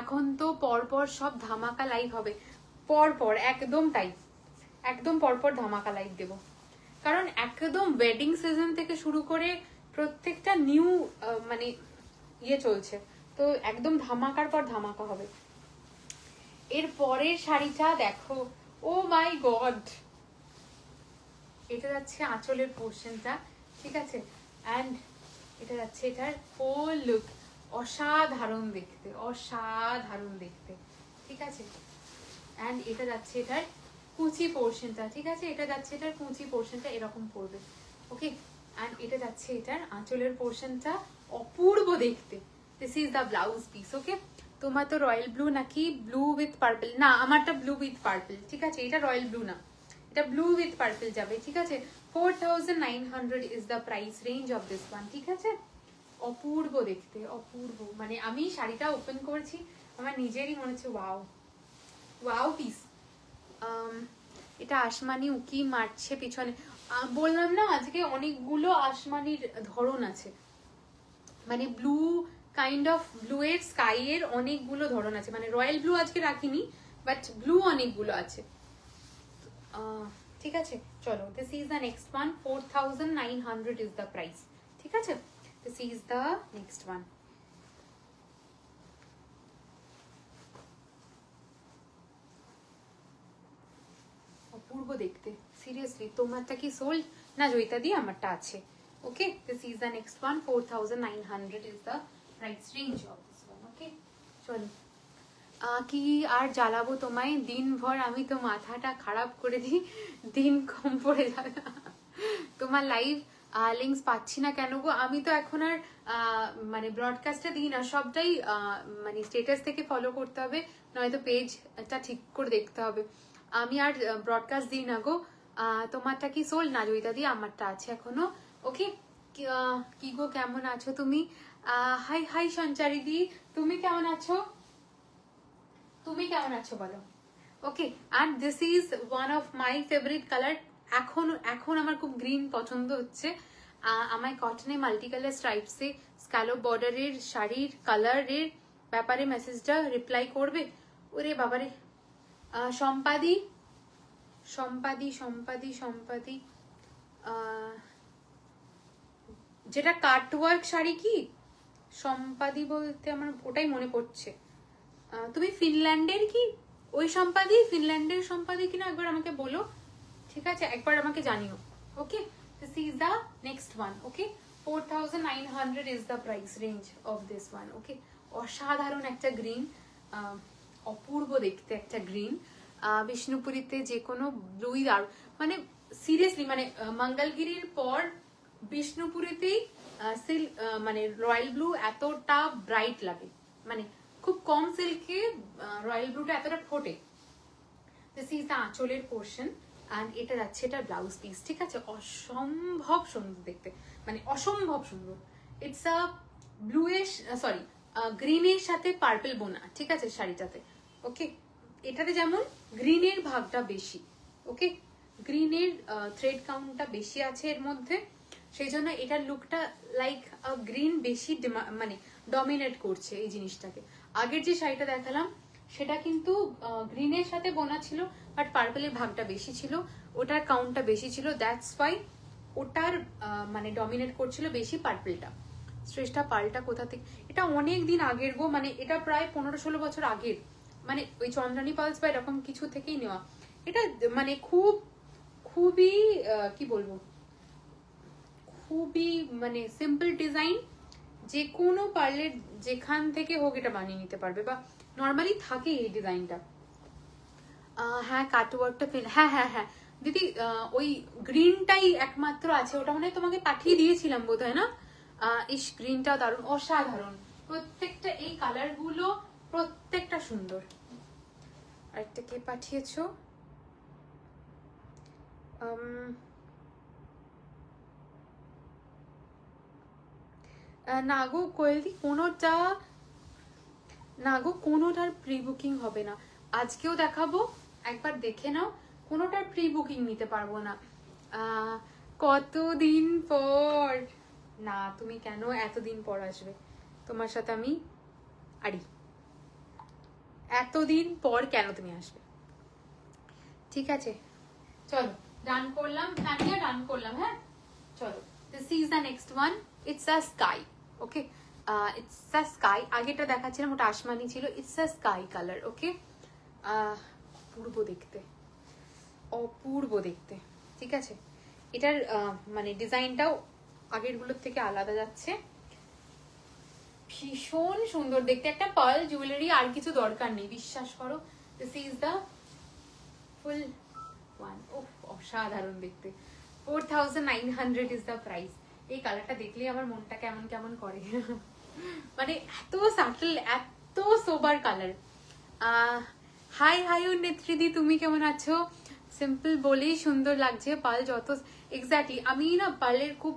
এখন তো পরপর সব ধামাকা লাইভ হবে, পরপর একদম তাই, একদম পরপর ধামাকা লাইভ দেব, কারণ একদম ওয়েডিং সিজন থেকে শুরু করে প্রত্যেকটা নিউ মানে ইয়ে চলছে, তো একদম ধামাকার পর ধামাকা হবে। এর পরের শাড়িটা দেখো, ও মাই গড, এটা যাচ্ছে আঁচলের পোর্শনটা, ঠিক আছে, অ্যান্ড এটা যাচ্ছে এটার হোল লুক, অসাধারণ দেখতে, অসাধারণ দেখতে, ঠিক আছে, অ্যান্ড এটা যাচ্ছে এটার কুচি পোর্শনটা, ঠিক আছে, এটা যাচ্ছে এটার কুচি পোর্শনটা এরকম পড়বে। ওকে, অ্যান্ড এটা যাচ্ছে এটার আঁচলের পোর্শনটা, অপূর্ব দেখতে। This is the blouse piece. Okay, তোমার তো রয়্যাল ব্লু নাকি ব্লু উইথ পার্পল? না, আমারটা ব্লু উইথ পার্পল, ঠিক আছে, এটা রয়্যাল ব্লু না, এটা ব্লু উইথ পার্পল যাবে, ঠিক আছে। 4900 is the price range of this one, ঠিক আছে। অপূর্ব দেখতে, অপূর্ব, মানে আমি শাড়িটা ওপেন করেছি, আমার নিজেরই মনে হচ্ছে ওয়াও, ওয়াও পিস। এটা আসমানি উকি মারছে পিছনে, বললাম না আজকে অনেকগুলো আসমানির ধরন আছে, মানে ব্লু কাইন্ড অফ ব্লু এর স্কাই এর অনেকগুলো ধরন আছে, মানে রয়্যাল ব্লু আজকে রাখিনি, বাট ব্লু অনেকগুলো আছে, ঠিক আছে। চলো, this is the next one. 4900 is the price, ঠিক আছে। This is the next one. অপূর্ব দেখতে, সিরিয়াসলি। তোমারটা কি সোল্ড না জয়িতা দি? আমারটা আছে। Okay, this is the next one. 4900 is the price range of this one. Okay, চলো, কি আর জ্বালাবো তোমায় দিনভর, আমি তো মাথাটা খারাপ করে দিই, দিন কম পড়ে যাবে। তোমার লাইভ লিঙ্কস পাচ্ছি না কেন গো? আমি তো এখন আর মানে ব্রডকাস্টটা দিই না, সবটাই মানে স্টেটাস থেকে ফলো করতে হবে, নয়তো পেজটা ঠিক করে দেখতে হবে। আমি আর ব্রডকাস্ট দিই না গো। তোমারটা কি সোল না জয়িতা দি? আমারটা আছে এখনো। ওকে, কি গো কেমন আছো তুমি? হাই হাই সঞ্চারি দি, তুমি কেমন আছো? তুমি কেমন আছো বলো? ওকে, আর this is one of my favourite colour. এখন আমার খুব গ্রিন পছন্দ হচ্ছে। আমায় কটনে মাল্টি কালার স্ট্রাইপসে স্ক্যালপ বর্ডারের শাড়ির কালারের ব্যাপারে মেসেজটা রিপ্লাই করবে। ওরে বাবারে, সম্পাদি সম্পাদি সম্পাদি সম্পাদি যেটা কাটওয়ার্ক শাড়ি কি সম্পাদি বলতে আমার ওটাই মনে পড়ছে। তুমি ফিনল্যান্ডের কি? ওই সম্পাদি ফিনল্যান্ডের সম্পাদি কিনা একবার আমাকে বলো, ঠিক আছে, একবার আমাকে জানিও। Okay, this is the next one. Okay, 4900 is the price range of this one. Okay, অসাধারণ একটা গ্রিন, অপূর্ব দেখতে একটা গ্রিন। বিষ্ণুপুরীতে যে কোনো ব্লুই আর মানে সিরিয়াসলি মানে মঙ্গলগিরির পর বিষ্ণুপুরীতেই মানে রয়্যাল ব্লু এতটা ব্রাইট লাগে, মানে খুব কম সিল্কে রয়্যাল ব্লুটা এতটা ফোটে। দিস ইজ দ্য আঁচলের পোর্শন অ্যান্ড এটা যাচ্ছে এটা ব্লাউজ পিস, ঠিক আছে। অসম্ভব সুন্দর দেখতে, মানে অসম্ভব সুন্দর। ইটস আ ব্লুইশ সরি গ্রিনের সাথে পার্পল বোনা, ঠিক আছে শাড়িটাতে। ওকে, এটাতে যেমন গ্রিনের ভাগটা বেশি, ওকে, গ্রিনের থ্রেড কাউন্টটা বেশি আছে এর মধ্যে, সেই জন্য এটার লুকটা লাইক গ্রিন বেশি মানে ডমিনেট করছে এই জিনিসটাকে। আগের যে শাড়িটা দেখালাম সেটা কিন্তু গ্রিনের সাথে বোনা ছিল, বাট পার্পলের ভাগটা বেশি ছিল, ওটার কাউন্টটা বেশি ছিল, দ্যাটস ওয়াই ওটার মানে ডমিনেট করছিল বেশি পার্পলটা। শ্রেষ্ঠা পালটা কোথা থেকে? এটা অনেক দিন আগের গো, মানে এটা প্রায় 15-16 বছর আগের, মানে ওই চন্দ্রানী পালস বা এরকম কিছু থেকেই নেওয়া। এটা মানে খুবই কি বলবো, খুবই মানে সিম্পল ডিজাইন, যে কোনো পার্লের যেখান থেকে হোক এটা বানিয়ে নিতে পারবে, বা নর্মালি থাকে এই ডিজাইনটা। হ্যাঁ কাটওয়ার্কটা ফিল, হ্যাঁ হ্যাঁ হ্যাঁ দিদি, ওই গ্রিনটাই একমাত্র আছে, ওটা মানে তোমাকে পাঠিয়ে দিয়েছিলাম বোধহয় না? ইস গ্রিনটা দারুণ, অসাধারণ, প্রত্যেকটা এই কালার গুলো প্রত্যেকটা সুন্দর। আরেকটা কে পাঠিয়েছো? না গো কোয়েলদি, কোনোটার প্রি বুকিং হবে না। আজকেও দেখাবো, একবার দেখে নাও, কোনোটার প্রি বুকিং নিতে পারবো না। কতদিন পর? না তুমি কেন এতদিন পর আসবে, তোমার সাথে আমি আড়ি, এতদিন পর কেন তুমি আসবে? ঠিক আছে চলো, ডান করলাম, তানিয়া ডান করলাম। হ্যাঁ চলো, this is the next one, it's a sky. Okay, it's a sky, আগেটা দেখাচ্ছিলাম ওটা আসমানি ছিল, it's a sky colour. Okay, অপূর্ব দেখতে, অপূর্ব দেখতে, ঠিক আছে। এটার মানে ডিজাইনটাও আগেরগুলোর থেকে আলাদা যাচ্ছে, ভীষণ সুন্দর দেখতে, একটা পার্ল জুয়েলারি আর কিছু দরকার নেই, বিশ্বাস করো। This is the full one. Oh অসাধারণ দেখতে, 4900 ইজ দ্য প্রাইস। এই কালারটা দেখলেই আমার মনটা কেমন কেমন করে মানে এত সাটল, এত সোবার কালার। হাই হাই নেত্রীদি, তুমি কেমন আছো? সিম্পল বলেই সুন্দর লাগছে, পার্ল যত এক্স্যাক্টলি, আমি না পার্লের খুব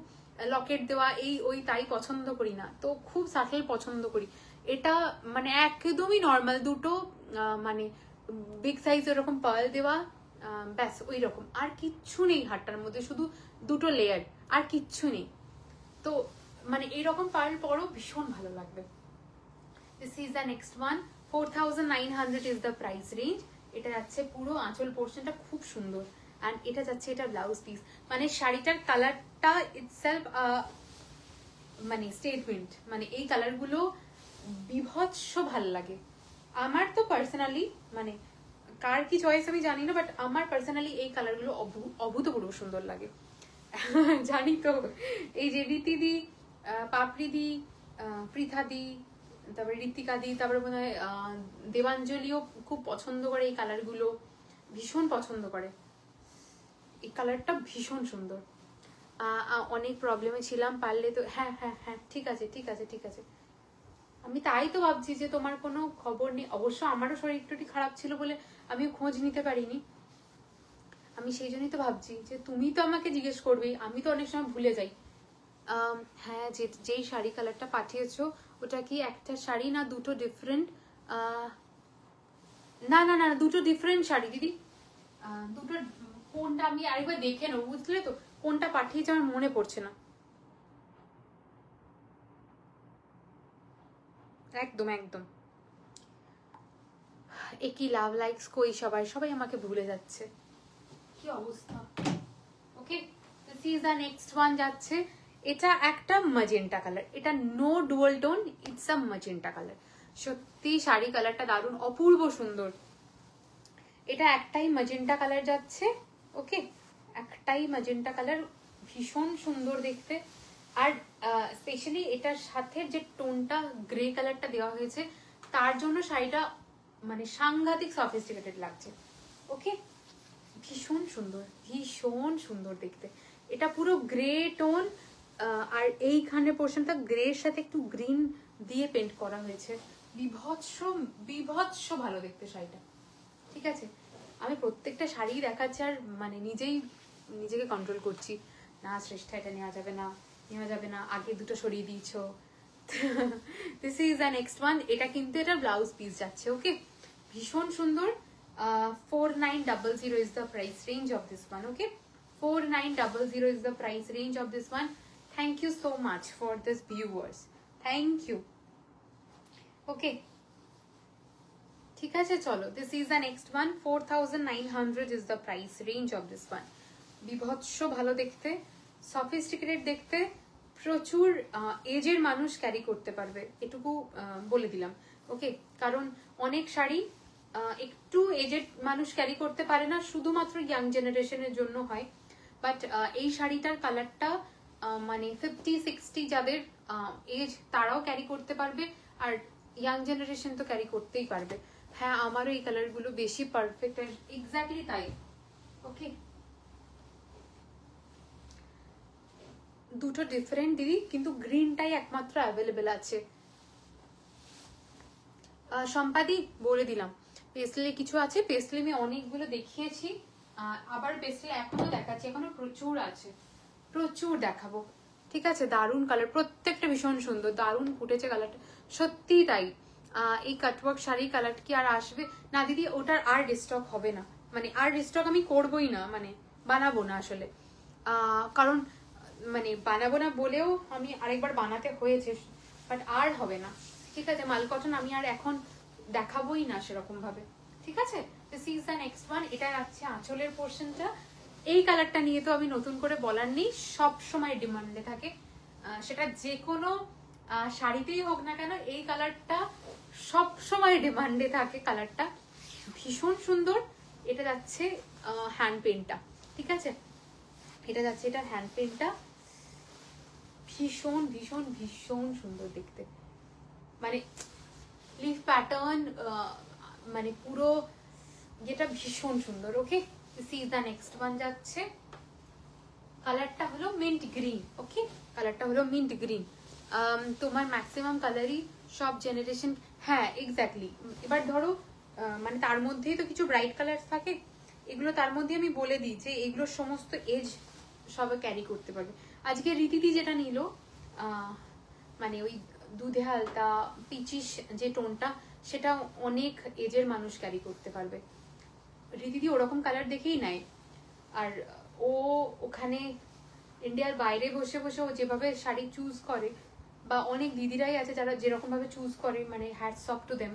লকেট দেওয়া এই ওই তাই পছন্দ করি না, তো খুব সাটল পছন্দ করি। এটা মানে একদমই নর্মাল দুটো মানে বিগ সাইজ এরকম পার্ল দেওয়া, ব্যাস ওই রকম, আর কিচ্ছু নেই হাটটার মধ্যে, শুধু দুটো লেয়ার, আর কিচ্ছু নেই। তো মানে এইরকম পার্ল পরও ভীষণ ভালো লাগবে। This is the next one, 4900 is the price range. এটা যাচ্ছে পুরো আঁচল পোর্শনটা খুব সুন্দর, অ্যান্ড এটা যাচ্ছে এটা ব্লাউজ পিস, মানে শাড়িটার কালারটা ইটসেলফ মানে স্টেটমেন্ট, মানে এই কালারগুলো বিভৎস ভাল লাগে আমার তো পার্সোনালি, মানে কার কি চয়েস আমি জানি না, বাট আমার পার্সোনালি এই কালারগুলো অভূতপূর্ব সুন্দর লাগে জানি তো, এই যে রীতিদি, পাপড়িদি, পৃথাদি, তারপরে ঋতিকাদি, তারপরে মনে হয় দেবাঞ্জলিও খুব পছন্দ করে এই কালারগুলো, ভীষণ পছন্দ করে, এই কালারটা ভীষণ সুন্দর। অনেক প্রবলেমে ছিলাম, পারলে তো হ্যাঁ হ্যাঁ হ্যাঁ ঠিক আছে ঠিক আছে ঠিক আছে, আমি তাই তো ভাবছি যে তোমার কোনো খবর নেই। অবশ্য আমারও শরীর একটু খারাপ ছিল বলে আমি খোঁজ নিতে পারিনি, আমি সেই জন্যই তো ভাবছি যে তুমি তো আমাকে জিজ্ঞেস করবেই, আমি তো অনেক সময় ভুলে যাই। হ্যাঁ, যেই শাড়ি কালারটা পাঠিয়েছো ওটা কি একটা শাড়ি না দুটো ডিফারেন্ট? না না না দুটো ডিফারেন্ট শাড়ি দিদি, দুটো, কোনটা আমি আরেকবার দেখে নেবো, বুঝলে তো কোনটা পাঠিয়েছে আমার মনে পড়ছে না। একদম একদম, একই লাভ লাইকস কই, সবাই আমাকে ভুলে যাচ্ছে, কি অবস্থা। Okay, this is the next one যাচ্ছে, এটা একটা ম্যাজেন্টা কালার, এটা no dual tone, it's a magenta colour. সত্যি শাড়ি কালারটা দারুণ, অপূর্ব সুন্দর, এটা একটাই ম্যাজেন্টা কালার যাচ্ছে, ওকে, একটাই ম্যাজেন্টা কালার, ভীষণ সুন্দর দেখতে। আর স্পেশালি এটার সাথে যে টোনটা গ্রে কালারটা দেওয়া হয়েছে তার জন্য শাড়িটা মানে সাংঘাতিক সফিস্টিকেটেড লাগছে, ওকে, ভীষণ সুন্দর, ভীষণ সুন্দর দেখতে। এটা পুরো গ্রে টোন, আর এইখানে পোর্শনটা গ্রের সাথে একটু গ্রিন দিয়ে পেন্ট করা হয়েছে, বিভৎস বিভৎস ভালো দেখতে শাড়িটা, ঠিক আছে। আমি প্রত্যেকটা শাড়ি দেখাচ্ছি আর মানে নিজেকে কন্ট্রোল করছি, না শ্রেষ্ঠা এটা নেওয়া যাবে না, নেওয়া যাবে না, আগে দুটো সরিয়ে দিয়েছো। This is the next one. এটা কিন্তু এটা ব্লাউজ পিস যাচ্ছে, ওকে, ভীষণ সুন্দর। 4900 is the price range of this one, okay, 4900 is the price range of this one. Thank you so much for this viewers, thank you, okay, ঠিক আছে। চলো, this is the next one. 4900 is the price range of this one. বিভৎস ভালো দেখতে, sophisticated দেখতে, প্রচুর এজের মানুষ ক্যারি করতে পারবে, এটুকু বলে দিলাম, ওকে। কারণ অনেক শাড়ি একটু এজেড মানুষ ক্যারি করতে পারে না, শুধুমাত্র ইয়াং জেনারেশনের জন্য হয়, বাট এই শাড়িটার কালারটা মানে 50-60 যাদের এজ তারাও ক্যারি করতে পারবে, আর ইয়াং জেনারেশন তো ক্যারি করতেই পারবে। হ্যাঁ, আমারও এই কালারগুলো বেশি পারফেক্ট, এক্স্যাক্টলি তাই, ওকে। দুটো ডিফারেন্ট দিদি, কিন্তু গ্রিনটাই একমাত্র অ্যাভেলেবেল আছে। সম্পাদি বলে দিলাম, পেস্টেলে কিছু আছে, পেস্টেলে আমি অনেকগুলো দেখিয়েছি, আবার পেস্টেলে এখনো দেখাচ্ছি, এখনো প্রচুর আছে, প্রচুর দেখাবো, ঠিক আছে। দারুণ কালার, প্রত্যেকটা ভীষণ সুন্দর, দারুণ ফুটেছে কালারটা, সত্যি তাই। এই কাটওয়ার্ক শাড়ি কালার কি আর আসবে না দিদি? ওটার আর রিস্টক হবে না, মানে আর রিস্টক আমি করবোই না, মানে বানাবো না আসলে, কারণ মানে বানাবো না বলেও আমি আরেকবার বানাতে হয়েছে, বাট আর হবে না, ঠিক আছে। মাল কটন আমি আর এখন দেখাবোই না সেরকম ভাবে, ঠিক আছে। This is the next one. এটা আছে আঁচলের পোর্শনটা, এই কালারটা নিয়ে তো আমি নতুন করে বলার নেই, সব সময় ডিমান্ডে থাকে, সেটা যে কোনো শাড়িতেই হোক না কেন, এই কালারটা সব সময় ডিমান্ডে থাকে, কালারটা ভীষণ সুন্দর। এটা যাচ্ছে হ্যান্ড পেন্টটা, ঠিক আছে, এটা যাচ্ছে এটা হ্যান্ড পেন্টটা, ভীষণ ভীষণ ভীষণ সুন্দর দেখতে, মানে লিফ প্যাটার্ন, মানে পুরো যেটা ভীষণ সুন্দর, okay. This is the next one যাচ্ছে, কালারটা হলো মিন্ট গ্রিন, ওকে, কালারটা হলো মিন্ট গ্রিন। তোমার ম্যাক্সিমাম কালারই সব জেনারেশন, হ্যাঁ এক্স্যাক্টলি। এবার ধরো মানে তার মধ্যেই তো কিছু ব্রাইট কালার থাকে, এগুলো তার মধ্যে আমি বলে দিই যে এগুলো সমস্ত এজ সবাই ক্যারি করতে পারবে। আজকে রীতিদি যেটা নিল, মানে ওই দুধে হালতা পিচিস যে টোনটা, সেটা অনেক এজের মানুষ ক্যারি করতে পারবে। রীতিদি ওরকম কালার দেখেই নেয়, আর ও ওখানে ইন্ডিয়ার বাইরে বসে বসে ও যেভাবে শাড়ি চুজ করে, বা অনেক দিদিরাই আছে যারা যেরকম ভাবে চুজ করে, মানে হ্যাটস অফ টু দেম,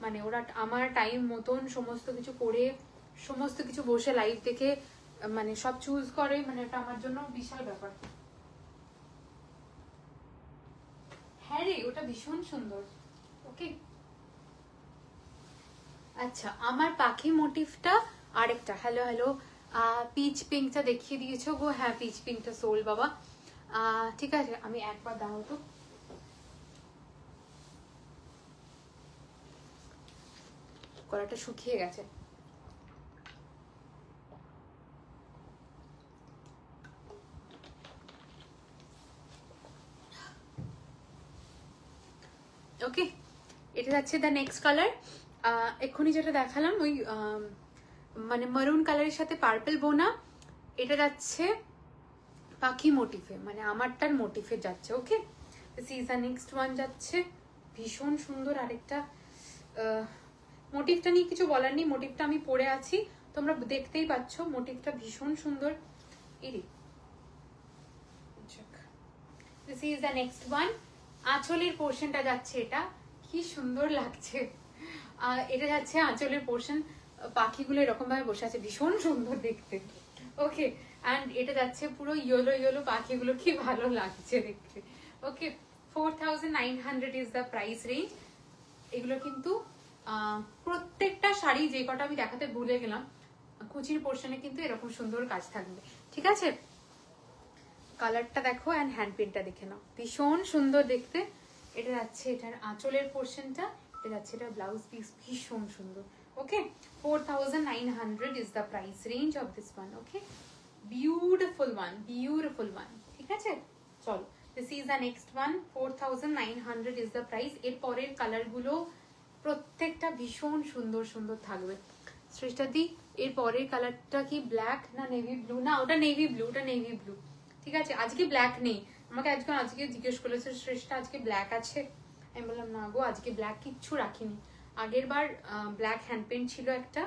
মানে ওরা আমার টাইম মতন সমস্ত কিছু করে, সমস্ত কিছু বসে লাইভ দেখে মানে সব চুজ করে, মানে এটা আমার জন্য বিশাল ব্যাপার। হ্যাঁ রে, ওটা ভীষণ সুন্দর, ওকে। আচ্ছা, আমার পাখি মোটিভটা আরেকটা, হ্যালো হ্যালো, পিচ পিঙ্কটা দেখিয়ে দিয়েছো গো, হ্যাঁ পিচ পিঙ্কটা সোল বাবা, ঠিক আছে। আমি একবার দাও তো, গলাটা শুকিয়ে গেছে। ওকে, এটা যাচ্ছে দ্য নেক্সট কালার। এক্ষুনি যেটা দেখালাম ওই মানে মারুন কালারের সাথে পার্পল বোনা, এটা যাচ্ছে পাখি মোটিফে, মানে আমারটার মোটিফে যাচ্ছে, okay. This is the next one যাচ্ছে, ভীষণ সুন্দর আরেকটা। মোটিভটা নিয়ে কিছু বলার নেই, মোটিভটা আমি পরে আছি, তোমরা দেখতেই পাচ্ছ, মোটিভটা ভীষণ সুন্দর। This is the next one. আঁচলের পোর্শনটা যাচ্ছে, এটা কি সুন্দর লাগছে, এটা যাচ্ছে আঁচলের পোর্শন, পাখিগুলো এরকম ভাবে বসে আছে, ভীষণ সুন্দর দেখতে, ওকে। অ্যান্ড এটা যাচ্ছে পুরো ইয়েলো ইয়েলো, পাখিগুলো কি ভালো লাগছে দেখতে, ওকে। 4900 ইজ দ্য প্রাইস রেঞ্জ। এগুলো কিন্তু প্রত্যেকটা শাড়ি যে কটা আমি দেখাতে ভুলে গেলাম, কুচির পোর্শনে কিন্তু এরকম সুন্দর কাজ থাকবে, ঠিক আছে? কালারটা দেখো অ্যান্ড হ্যান্ড প্রিন্টটা দেখে নাও, ভীষণ সুন্দর দেখতে। এটা যাচ্ছে এটার আঁচলের পোর্শনটা, এটা যাচ্ছে এটা ব্লাউজ পিস, ভীষণ সুন্দর। ওকে, 4900 is the price range of this one. Okay, beautiful one, beautiful one, ঠিক আছে? চলো, this is the next one. 4900 is the price. এর পরের কালার গুলো প্রত্যেকটা ভীষণ সুন্দর সুন্দর থাকবে। শ্রেষ্ঠাদি, এর পরের কালারটা কি ব্ল্যাক না নেভি ব্লু? না, ওটা নেভি ব্লু, ওটা নেভি ব্লু, ঠিক আছে? আজকে ব্ল্যাক নেই, আমাকে আজকে জিজ্ঞেস করেছে শ্রেষ্ঠা আজকে ব্ল্যাক আছে, আমি বললাম না গো, আজকে ব্ল্যাক কিচ্ছু রাখিনি। আগের বার ব্ল্যাক হ্যান্ড পেন্ট ছিল একটা,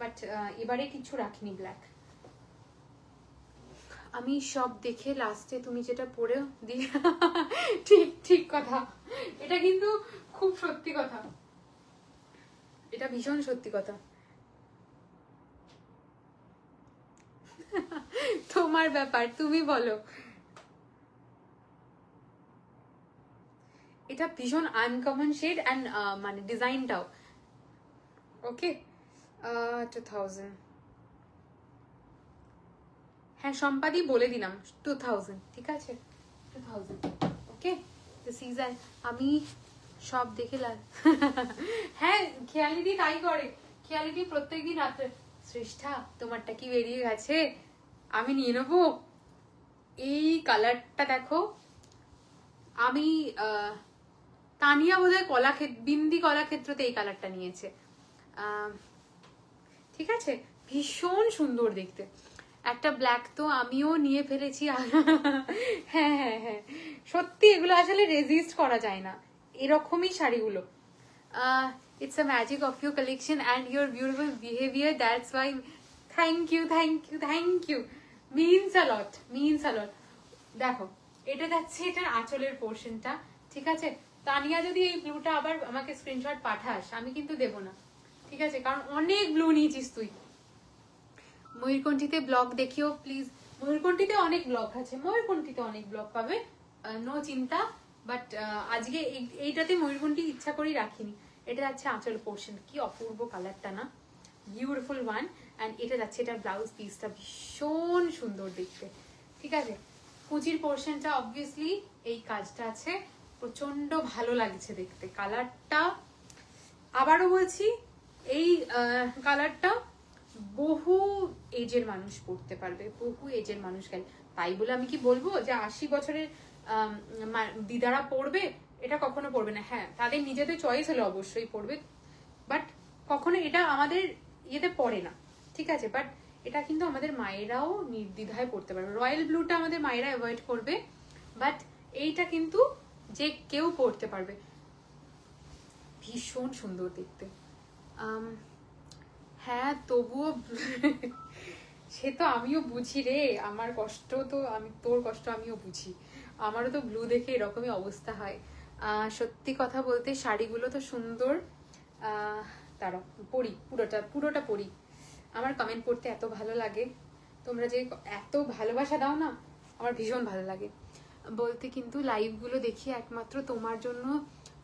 বাট এবারে কিছু রাখিনি ব্ল্যাক। আমি সব দেখে লাস্টে তুমি যেটা পরেও দিয়ে ঠিক ঠিক কথা, এটা কিন্তু খুব সত্যি কথা, এটা ভীষণ সত্যি কথা। তোমার ব্যাপার, তুমি বলো। এটা ভীষণ আনকমন শেড অ্যান্ড মানে ডিজাইনটাও ওকে। 2000, হ্যাঁ সম্পাদি বলে দিলাম 2000, ঠিক আছে? 2000, ওকে। তো সিজন আমি সব দেখে হ্যাঁ খেয়ালিদি তাই করে, খেয়ালিদি প্রত্যেকদিন রাত্রে, শ্রেষ্ঠা তোমারটা কি বেরিয়ে গেছে, আমি নিয়ে নেবো। এই কালারটা দেখো, আমি তানিয়া বোধহয় বিন্দি কলাক্ষেত্রতে এই কালারটা নিয়েছে, ঠিক আছে? ভীষণ সুন্দর দেখতে। একটা ব্ল্যাক তো আমিও নিয়ে ফেলেছি। হ্যাঁ হ্যাঁ হ্যাঁ, সত্যি এগুলো আসলে রেজিস্ট করা যায় না, এরকমই শাড়িগুলো। It's a magic of your collection and your beautiful behaviour, that's why. Thank you thank you thank you, means a lot, means a lot. দেখো এটা যাচ্ছে এটার আঁচলের পোর্শনটা, ঠিক আছে? তানিয়া যদি এই ব্লুটা আবার আমাকে স্ক্রিনশট পাঠাস, আমি কিন্তু দেবো না, ঠিক আছে? কারণ অনেক ব্লু নিয়েছিস তুই। ময়ূরকণ্ঠীতে ব্লগ দেখিও প্লিজ। ময়ূরকণ্ঠীতে অনেক ব্লগ আছে, ময়ূরকণ্ঠীতে অনেক ব্লগ পাবে, নো চিন্তা। বাট আজকে এইটাতে ময়ূরকণ্ঠী ইচ্ছা করেই রাখিনি। এটা যাচ্ছে আঁচল পোর্শন, কি অপূর্ব কালারটা না, বিউটিফুল ওয়ান। অ্যান্ড এটা যাচ্ছে এটার ব্লাউজ পিসটা, ভীষণ সুন্দর দেখতে, ঠিক আছে? কুচির পোর্শনটা অবভিয়াসলি এই কাজটা আছে, প্রচন্ড ভালো লাগছে দেখতে কালারটা। আবারও বলছি, এই কালারটা বহু এজের মানুষ পড়তে পারবে, বহু এজের মানুষ গেলে। তাই বলে আমি কি বলবো যে 80 বছরের দিদারা পড়বে, এটা কখনো পড়বে না। হ্যাঁ, তাদের নিজেদের চয়েস হলে অবশ্যই পড়বে, বাট কখনো এটা আমাদের ইয়েতে পড়ে না, ঠিক আছে? বাট এটা কিন্তু আমাদের মায়েরাও নির্দ্বিধায় পড়তে পারবে। রয়্যাল ব্লুটা আমাদের মায়েরা অ্যাভয়েড করবে, বাট এইটা কিন্তু যে কেউ পড়তে পারবে, ভীষণ সুন্দর দেখতে। হ্যাঁ তবুও সে তো আমিও বুঝি রে, আমার কষ্ট তো তোর কষ্ট আমিও বুঝি, আমারও তো ব্লু দেখে এরকমই অবস্থা হয়। সত্যি কথা বলতে শাড়িগুলো তো সুন্দর। তারা পড়ি, পুরোটা পড়ি। আমার কমেন্ট পড়তে এত ভালো লাগে, তোমরা যে এত ভালোবাসা দাও না, আমার ভীষণ ভালো লাগে বলতে। কিন্তু লাইভগুলো দেখি একমাত্র তোমার জন্য,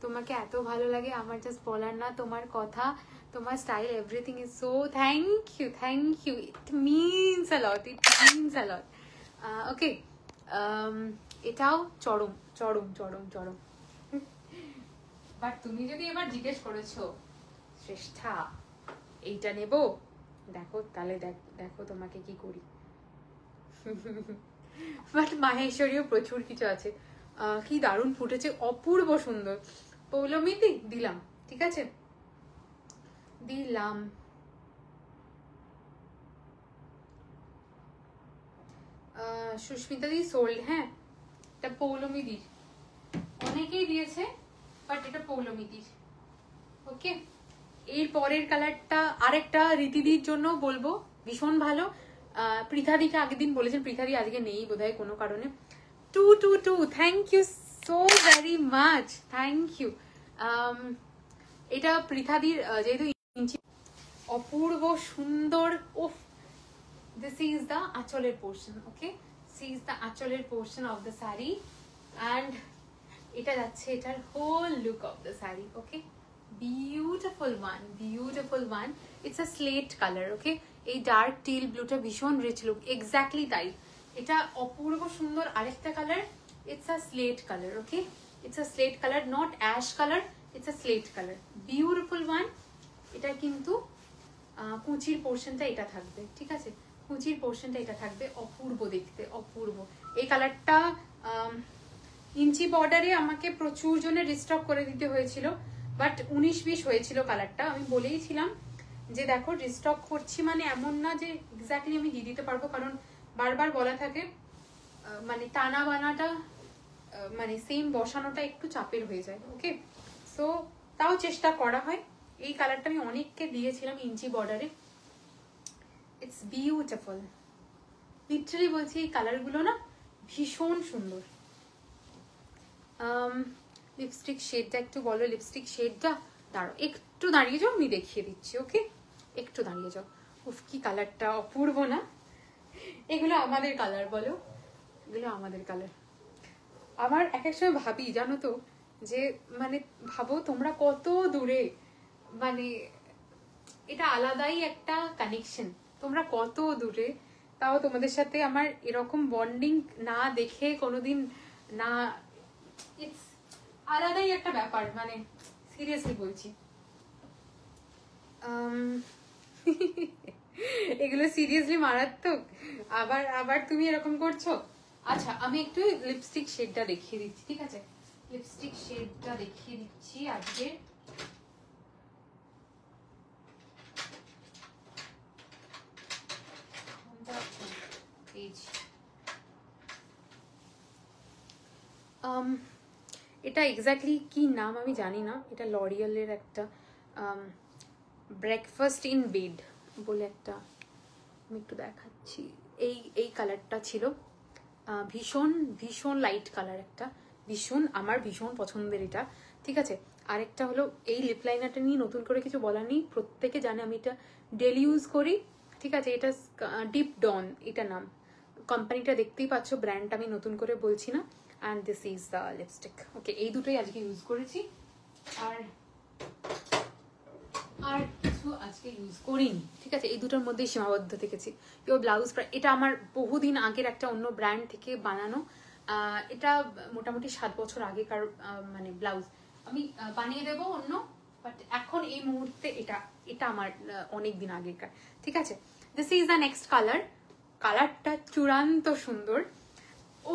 তোমাকে এত ভালো লাগে আমার জাস্ট বলার না। তোমার কথা, তোমার style, everything is so, thank you, it means a lot, it means a lot. Okay, এটাও চরম চরম চরম চরম। বাট তুমি যদি এবার জিজ্ঞেস করেছো শ্রেষ্ঠা এইটা নেব, দেখো তাহলে দেখো তোমাকে কি করি। বাট মাহেশ্বরীও প্রচুর কিছু আছে। কি দারুণ ফুটেছে, অপূর্ব সুন্দর। পৌলমিদি দিলাম, ঠিক আছে? দিলাম। সুস্মিতা দি সোল্ড, হ্যাঁ এটা পৌলমিদির, অনেকেই দিয়েছে বাট এটা পৌলমিদির। ওকে, এর পরের কালারটা আরেকটা রীতিদির জন্য বলবো, ভীষণ ভালো। পৃথাদিকে আগের দিন বলেছেন, পৃথাদি আজকে নেই বোধহয় কোনো কারণে। 222, thank you so very much, thank you. এটা পৃথাদির যেহেতু ইঞ্চি, অপূর্ব সুন্দর। ওফ, this is the আঁচলের portion, okay? this is the আঁচলের portion of the saree and এটা যাচ্ছে এটার whole look of the sari, okay? Beautiful one, beautiful one. It's a slate colour, okay. এই ডার্ক টিল ব্লুটা ভীষণ রিচ লুক, এক্স্যাক্টলি তাই। এটা অপূর্ব সুন্দর আরেকটা colour. It's a slate colour, okay. It's a slate colour, not ash colour, it's a slate colour, beautiful one. এটা কিন্তু কুচির পোর্শনটা এটা থাকবে, ঠিক আছে, কুচির পোর্শনটা এটা থাকবে, অপূর্ব দেখতে, অপূর্ব। এই কালারটা ইঞ্চি বর্ডারে আমাকে প্রচুর জনের রিস্টক করে দিতে হয়েছিল, বাট 19-20 হয়েছিল কালারটা। আমি বলেইছিলাম যে দেখো রিস্টক করছি মানে এমন না যে এক্স্যাক্টলি আমি দিয়ে দিতে পারবো, কারণ বারবার বলা থাকে মানে টানা বানাটা মানে সেম বসানোটা একটু চাপের হয়ে যায়, ওকে। সো তাও চেষ্টা করা হয়। এই কালারটা আমি অনেককে দিয়েছিলাম ইঞ্চি বর্ডারে। ইটস বিউটিফুল, লিটারালি বলছি এই কালারগুলো না ভীষণ সুন্দর। লিপস্টিক শেডটা একটু বলো, লিপস্টিক শেডটা দাঁড়াও, একটু দাঁড়িয়ে যাও, আমি দেখিয়ে দিচ্ছি, ওকে। একটু দাঁড়িয়ে যাও। উফ কি কালারটা অপূর্ব না? এগুলো আমাদের কালার, বলো, এগুলো আমাদের কালার। আমার এক এক সময় ভাবি জানো তো, যে মানে ভাবো তোমরা কত দূরে, মানে এটা আলাদাই একটা কানেকশন, তোমরা কত দূরে, তাও তোমাদের সাথে আমার এরকম বন্ডিং না দেখে কোনোদিন না, ইটস আলাদাই একটা ব্যাপার, মানে সিরিয়াসলি বলছি। এগুলো সিরিয়াসলি মারাত্মক। আবার আবার তুমি এরকম করছো। আচ্ছা আমি একটু লিপস্টিক শেডটা দেখিয়ে দিচ্ছি, ঠিক আছে, লিপস্টিক শেডটা দেখিয়ে দিচ্ছি আজকে। এটা এক্স্যাক্টলি কি নাম আমি জানি না, এটা লরিয়ালের একটা ব্রেকফাস্ট ইন বেড বলে একটা, আমি একটু দেখাচ্ছি। এই কালারটা ছিল, ভীষণ ভীষণ লাইট কালার একটা, ভীষণ আমার ভীষণ পছন্দের এটা, ঠিক আছে। আরেকটা হলো এই লিপ লাইনারটা নিয়ে নতুন করে কিছু বলার নেই, প্রত্যেকে জানে আমি এটা ডেলি ইউজ করি, ঠিক আছে। এটা ডিপ ডন এটা নাম, কোম্পানিটা দেখতেই পাচ্ছ, ব্র্যান্ডটা আমি নতুন করে বলছি না। And this is the lipstick, okay. এই দুটোই আজকে ইউজ করেছি, আর আর কিছু আজকে ইউজ করিনি, ঠিক আছে। এই দুটোর মধ্যেই সীমাবদ্ধ থেকেছি। কেউ ব্লাউজ, এটা আমার বহুদিন আগের একটা অন্য ব্র্যান্ড থেকে বানানো, এটা মোটামুটি 7 বছর আগেকার মানে ব্লাউজ, আমি বানিয়ে দেবো অন্য, বাট এখন এই মুহূর্তে এটা এটা আমার অনেক দিন আগেকার, ঠিক আছে। This is the next colour, কালারটা চূড়ান্ত সুন্দর,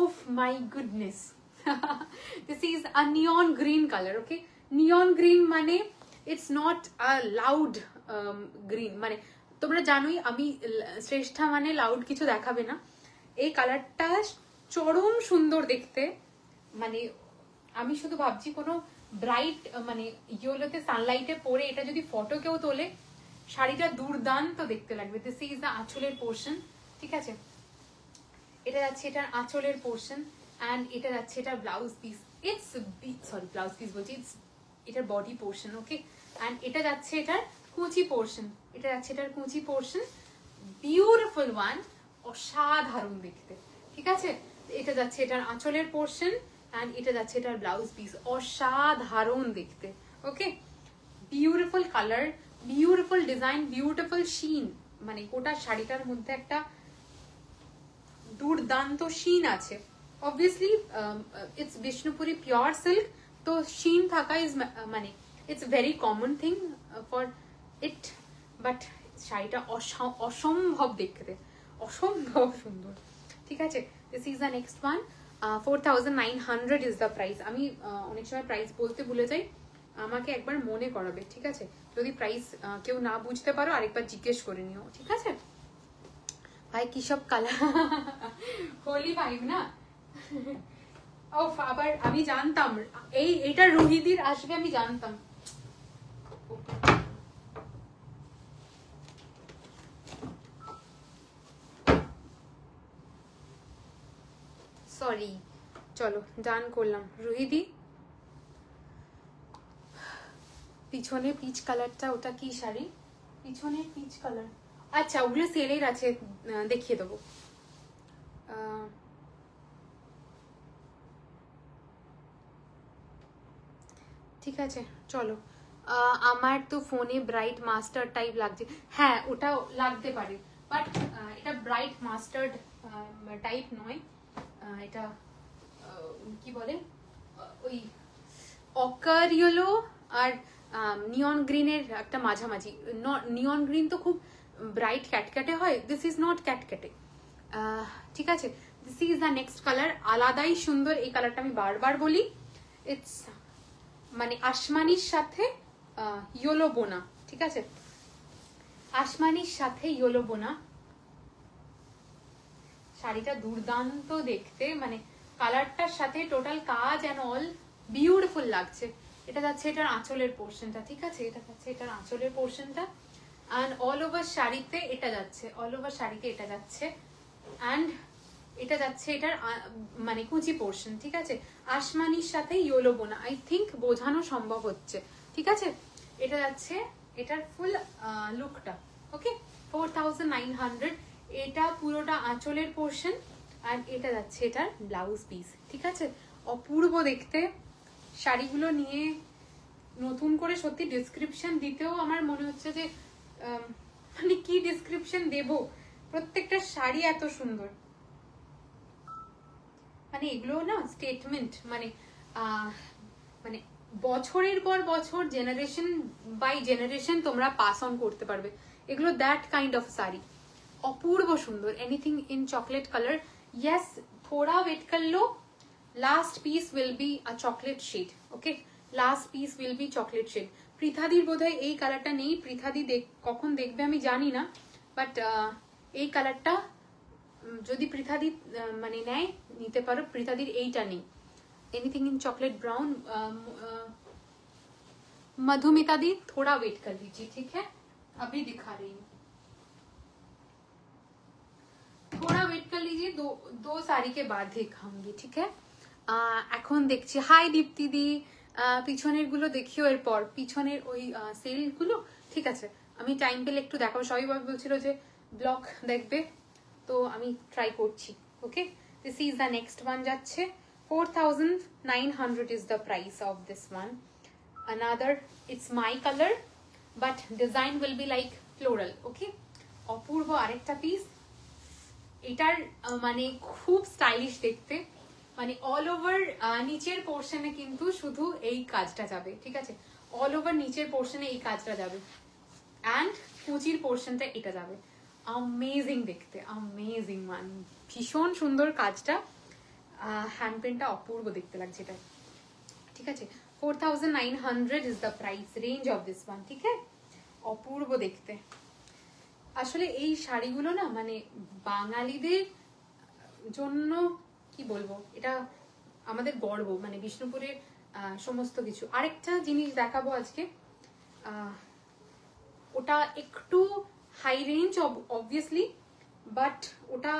ওফ my goodness. This is a neon green colour, okay. Neon green মানে it's not a loud green, মানে তোমরা জানোই আমি শ্রেষ্ঠা মানে লাউড কিছু দেখাবে না। এই কালারটা চরম সুন্দর দেখতে, মানে আমি শুধু ভাবছি কোনো ব্রাইট মানে ইয়েলোতে সানলাইটে পরে এটা যদি ফটো কেউ তোলে, শাড়িটা দুর্দান্ত দেখতে লাগবে। দিস ইজ দ্য আঁচলের পোর্শন, ঠিক আছে। এটা যাচ্ছে এটার আঁচলের পোর্শন, অ্যান্ড এটা যাচ্ছে এটার blouse piece, it's sorry blouse piece বলছি, ইটস এটার বডি পোর্শন, ওকে। অ্যান্ড এটা যাচ্ছে এটার কুচি পোর্শন, এটা যাচ্ছে এটার কুচি পোর্শন, বিউটিফুল ওয়ান, অসাধারণ দেখতে, ঠিক আছে। এটা যাচ্ছে এটার আঁচলের পোর্শন, অ্যান্ড এটা যাচ্ছে এটার ব্লাউজ পিস, অসাধারণ দেখতে, okay. Beautiful colour, beautiful design, beautiful sheen, মানে গোটা শাড়িটার মধ্যে একটা দুর্দান্ত শিন আছে। Obviously it's Bishnupuri pure silk, তো শিন থাকা ইজ মানে it's very common thing for it, but শাড়িটা অসম্ভব দেখতে, অসম্ভব সুন্দর, ঠিক আছে। This is the next one, 4900 is the price. আমি অনেক সময় প্রাইস বলতে ভুলে যাই, আমাকে একবার মনে করাবে, ঠিক আছে। যদি প্রাইস কেউ না বুঝতে পারো আরেকবার জিজ্ঞেস করে নিও, ঠিক আছে। ভাই কি সব কালার, হোলি ভাইব না। ও আবার আমি জানতাম এইটা রুহিদির আসবে, আমি জানতাম। সরি, চলো ডান করলাম। রুহিদি পিছনে পিচ কালারটা, ওটা কি শাড়ি? পিছনে পিচ কালার, আচ্ছা ওগুলো সেলের আছে, দেখিয়ে দেবো। ঠিক আছে চলো, আমার তো ফোনে ব্রাইট মাস্টার্ড টাইপ লাগছে। হ্যাঁ, ওটাও লাগতে পারে, বাট এটা ব্রাইট মাস্টার্ড টাইপ নয়, এটা কি বলে ওই অকার ইয়েলো আর নিয়ন গ্রিনের একটা মাঝামাঝি। নিয়ন গ্রিন তো খুব ব্রাইট ক্যাটক্যাটে হয়, দিস ইজ নট ক্যাটক্যাটে। ঠিক আছে, this is the next colour, আলাদাই সুন্দর এই কালারটা, আমি বারবার বলি। ইটস মানে আসমানির সাথে ইয়েলো বোনা, ঠিক আছে, আসমানির সাথে ইয়েলো বোনা। শাড়িটা দুর্দান্ত দেখতে, মানে কালারটার সাথে টোটাল কাজ অ্যান্ড অল বিউটিফুল লাগছে। এটা যাচ্ছে এটার আঁচলের পোর্শনটা, ঠিক আছে, এটা যাচ্ছে এটার আঁচলের পোর্শনটা, অ্যান্ড অল ওভার শাড়িতে এটা যাচ্ছে, অল ওভার শাড়িতে এটা যাচ্ছে, অ্যান্ড এটা যাচ্ছে এটার মানে কুচি পোর্শন, ঠিক আছে, আসমানির সাথে ইয়েলো বোনা। আই থিঙ্ক বোঝানো সম্ভব হচ্ছে, ঠিক আছে। এটা যাচ্ছে এটার ফুল লুকটা, ওকে, 4900। এটা পুরোটা আঁচলের পোর্শন, আর এটা যাচ্ছে এটার ব্লাউজ পিস, ঠিক আছে। অপূর্ব দেখতে। শাড়িগুলো নিয়ে নতুন করে সত্যি ডিসক্রিপশন দিতেও আমার মনে হচ্ছে যে মানে কি ডিসক্রিপশন দেব, প্রত্যেকটা শাড়ি এত সুন্দর, মানে এগুলো না স্টেটমেন্ট, মানে মানে বছরের পর বছর জেনারেশন বাই জেনারেশন তোমরা পাস অন করতে পারবে এগুলো, দ্যাট কাইন্ড অফ শাড়ি। অপূর্ব সুন্দর, anything in chocolate colour. Yes, थोड़ा वेट कर लो, last piece will be a chocolate shade, okay, last piece will be chocolate shade. পৃথাদির বোধহয় এই কালারটা নেই, পৃথাদি কখন দেখবে আমি জানি না, বাট এই কালারটা যদি পৃথাদি মানে নেয় নিতে পারো, পৃথাদির এইটা নেই। Anything in chocolate brown, Madhumita di थोड़ा वेट कर लीजिए, ठीक है, अभी दिखा रही हूँ, थोड़ा वेट कर लीजिए, दो साड़ी के बाद दिखाऊंगी, ठीक है। এখন দেখছি, হাই দীপ্তি দি, পিছনের গুলো দেখিও এরপর, পিছনের ওই সেল গুলো, ঠিক আছে, আমি টাইম পেলে একটু দেখাবো। সবাই বলছিল যে ব্লগ দেখবে, তো আমি ট্রাই করছি, okay. This is the next one যাচ্ছে 4900 is the price of this one. Another, it's my color but design will be like floral, okay. অপূর্ব আরেকটা পিস, এটার মানে খুব স্টাইলিশ দেখতে, মানে অল ওভার নিচের পোর্শনে কিন্তু শুধু এই কাজটা যাবে, ঠিক আছে, অল ওভার নিচের পোর্শনে এই কাজটা যাবে, অ্যান্ড কুচির পোর্শনটা এটা যাবে। অ্যামেজিং দেখতে, অ্যামেজিং, মানে ভীষণ সুন্দর কাজটা, হ্যান্ড পেনটা অপূর্ব দেখতে লাগছে এটা, ঠিক আছে। 4900 is the price range of this one, ঠিক আছে, অপূর্ব দেখতে। আসলে এই শাড়িগুলো না মানে বাঙালিদের জন্য কি বলবো, এটা আমাদের গর্ব, মানে বিষ্ণুপুরের সমস্ত কিছু। আরেকটা জিনিস দেখাবো আজকে, ওটা একটু হাই রেঞ্জ অবভিয়াসলি, বাট ওটা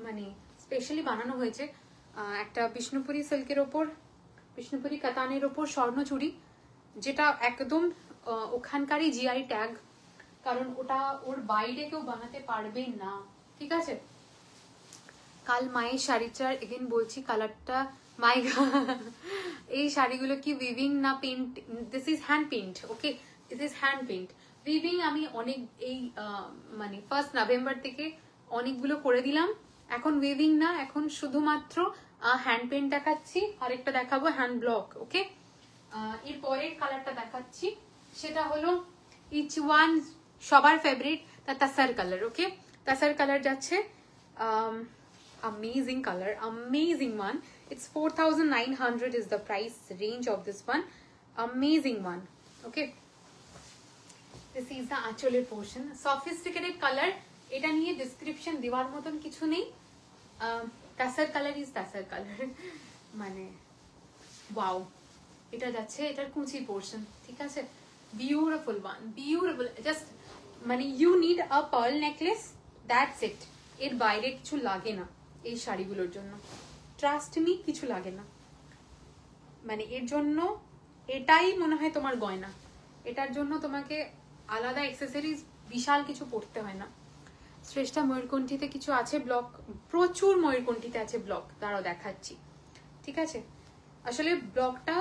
মানে স্পেশালি বানানো হয়েছে একটা বিষ্ণুপুরি সিল্কের ওপর, বিষ্ণুপুরি কাতানের ওপর স্বর্ণচুরি, যেটা একদম ওখানকারই জিআই ট্যাগ, কারণ ওটা ওর বাইরে কেউ বানাতে পারবে না, ঠিক আছে। কাল মায়ের শাড়িটার এগেন বলছি কালারটা মাই, এই শাড়িগুলো কি উইভিং না পেন্ট? This is hand paint, okay, this is hand paint. Weaving আমি অনেক এই মানে 1 নভেম্বর থেকে অনেকগুলো করে দিলাম, এখন উইভিং না, এখন শুধুমাত্র হ্যান্ড পেন্ট দেখাচ্ছি, আরেকটা দেখাবো হ্যান্ড ব্লক, ওকে। এর পরের কালারটা দেখাচ্ছি, সেটা হলো ইচ ওয়ান সবার ফেভারিট, তাসার কালার, ওকে, তাসার কালার যাচ্ছে, amazing color, amazing one. It's 4900 is the price range of this one, amazing one, okay. This is the actual portion, sophisticated color, এটা নিয়ে ডেসক্রিপশন দেওয়ার মতন কিছু নেই, tussar colour is tussar colour, মানে wow. এটা যাচ্ছে এটার কুচি পোর্শন, ঠিক আছে, বিউটিফুল ওয়ান, বিউটিফুল, জাস্ট মানে you need a pearl necklace, that's it, এর বাইরে কিছু লাগে না এই শাড়িগুলোর জন্য, ট্রাস্ট মি, কিছু লাগে না, মানে এর জন্য এটাই মনে হয় তোমার গয়না, এটার জন্য তোমাকে আলাদা অ্যাক্সেসরিজ বিশাল কিছু পড়তে হয় না। শ্রেষ্ঠা ময়ূরকণ্ঠীতে কিছু আছে ব্লক, প্রচুর ময়ূরকণ্ঠীতে আছে ব্লক, তারাও দেখাচ্ছি, ঠিক আছে। আসলে ব্লকটা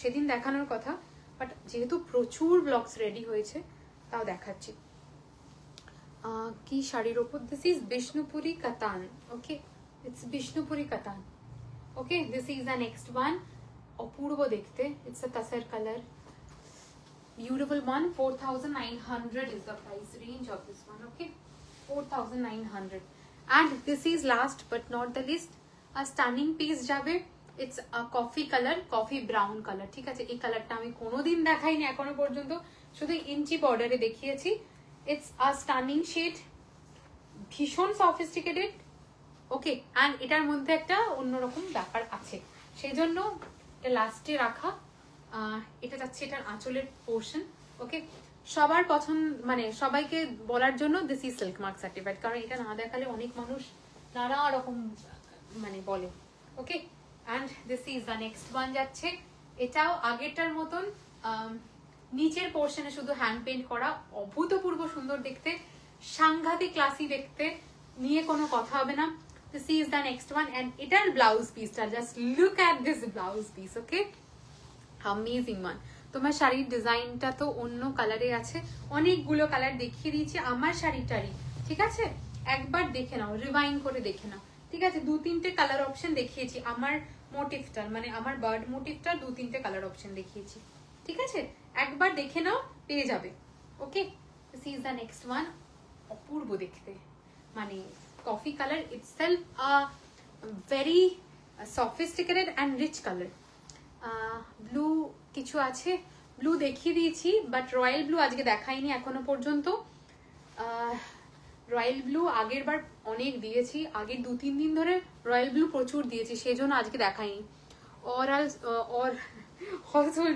সেদিন দেখানোর কথা, বাট যেহেতু প্রচুর ব্লগস রেডি হয়েছে তাও দেখাচ্ছি। কি শাড়ির ওপর, this is Bishnupuri katan, okay it's Bishnupuri katan, okay this is the next one, অপূর্ব দেখতে, it's a tussar colour, beautiful one, 4,900 is the price range of this one, okay 4,900. and this is last but not the least a stunning piece যাবে, it's a coffee color, coffee brown color, ঠিক আছে। এই কালারটা আমি কোনোদিন দেখাইনি এখনো পর্যন্ত, শুধু ইঞ্চি বর্ডারে দেখিয়েছি। it's a stunning shade, ভীষণ sophisticated, ওকে and এটার মধ্যে একটা অন্যরকম ব্যাপার আছে, সেই জন্য এটা লাস্টে রাখা। এটা যাচ্ছে এটার আঁচলের পোর্শন, ওকে সবার পছন্দ, মানে সবাইকে বলার জন্য this is silk mark certified, কারণ এটা না দেখালে অনেক মানুষ নানা রকম মানে বলে, okay and this is the next one যাচ্ছে, এটাও আগেরটার মতন নিচের পোর্শনে শুধু হ্যান্ড পেইন্ট করা, অভূতপূর্ব সুন্দর দেখতে, সাংঘাতিক ক্লাসি দেখতে, নিয়ে কোনো কথা হবে না। This is the next one and এটার ব্লাউজ পিসটা just look at this blouse piece, okay amazing one. তোমার শাড়ির ডিজাইনটা তো অন্য কালারে আছে, অনেকগুলো কালার দেখিয়ে দিয়েছি আমার শাড়িটারই, ঠিক আছে একবার দেখে নাও, রিভাইন্ড করে দেখে নাও, ঠিক আছে 2-3টে কালার অপশন দেখিয়েছি আমার মোটিভটার, মানে আমার বার্ড মোটিভটার 2-3টে কালার অপশন দেখিয়েছি, ঠিক আছে একবার দেখে নাও পেয়ে যাবে, okay this is the next one, অপূর্ব দেখতে, মানে coffee colour itself a very sophisticated and rich colour. Blue কিছু আছে, ব্লু দেখিয়ে দিয়েছি বাট রয়্যাল ব্লু আজকে দেখাইনি এখনো পর্যন্ত। রয়্যাল ব্লু আগের বার অনেক দিয়েছি, আগের 2-3 দিন ধরে রয়্যাল ব্লু প্রচুর দিয়েছি, সেই জন্য আজকে দেখাইনি।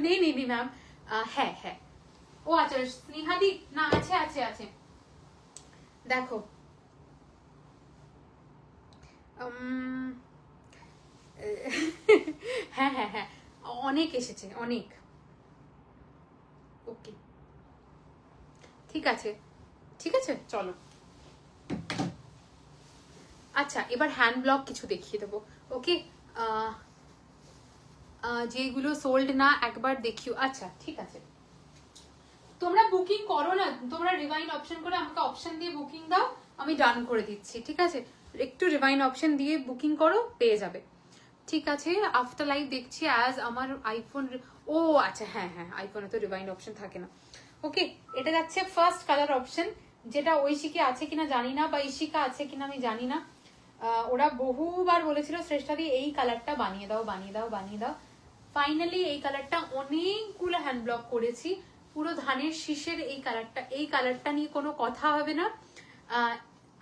নেই নেই ম্যাম, হ্যাঁ হ্যাঁ ও আচ্ছা স্নেহাদি না আছে আছে আছে দেখো হ্যাঁ হ্যাঁ হ্যাঁ অনেক এসেছে অনেক, ওকে ঠিক আছে ঠিক আছে চলো। আচ্ছা এবার হ্যান্ড ব্লক কিছু দেখিয়ে দেবো, ওকে যেগুলো সোল্ড না একবার দেখিও। আচ্ছা ঠিক আছে তোমরা বুকিং করো না, তোমরা রিভাইন্ড অপশন করে আমাকে অপশন দিয়ে বুকিং দাও, আমি ডান করে দিচ্ছি, ঠিক আছে একটু রিভাইন্ড অপশন দিয়ে বুকিং করো পেয়ে যাবে, ঠিক আছে। আফটার লাইভ দেখছি অ্যাজ আমার আইফোন, ও আচ্ছা হ্যাঁ হ্যাঁ আইফোনে তো রিভাইন্ড অপশন থাকে না, ওকে এটা যাচ্ছে ফার্স্ট কালার অপশন, যেটা ঐশিকে আছে কিনা জানি না বা ঈশিকা আছে কিনা আমি জানি না, ওরা বহুবার বলেছিল শ্রেষ্ঠাদি এই কালারটা বানিয়ে দাও বানিয়ে দাও বানিয়ে দাও, ফাইনালি এই কালারটা অনেকগুলো হ্যান্ড ব্লক করেছি, পুরো ধানের শীষের এই কালারটা নিয়ে কোনো কথা হবে না।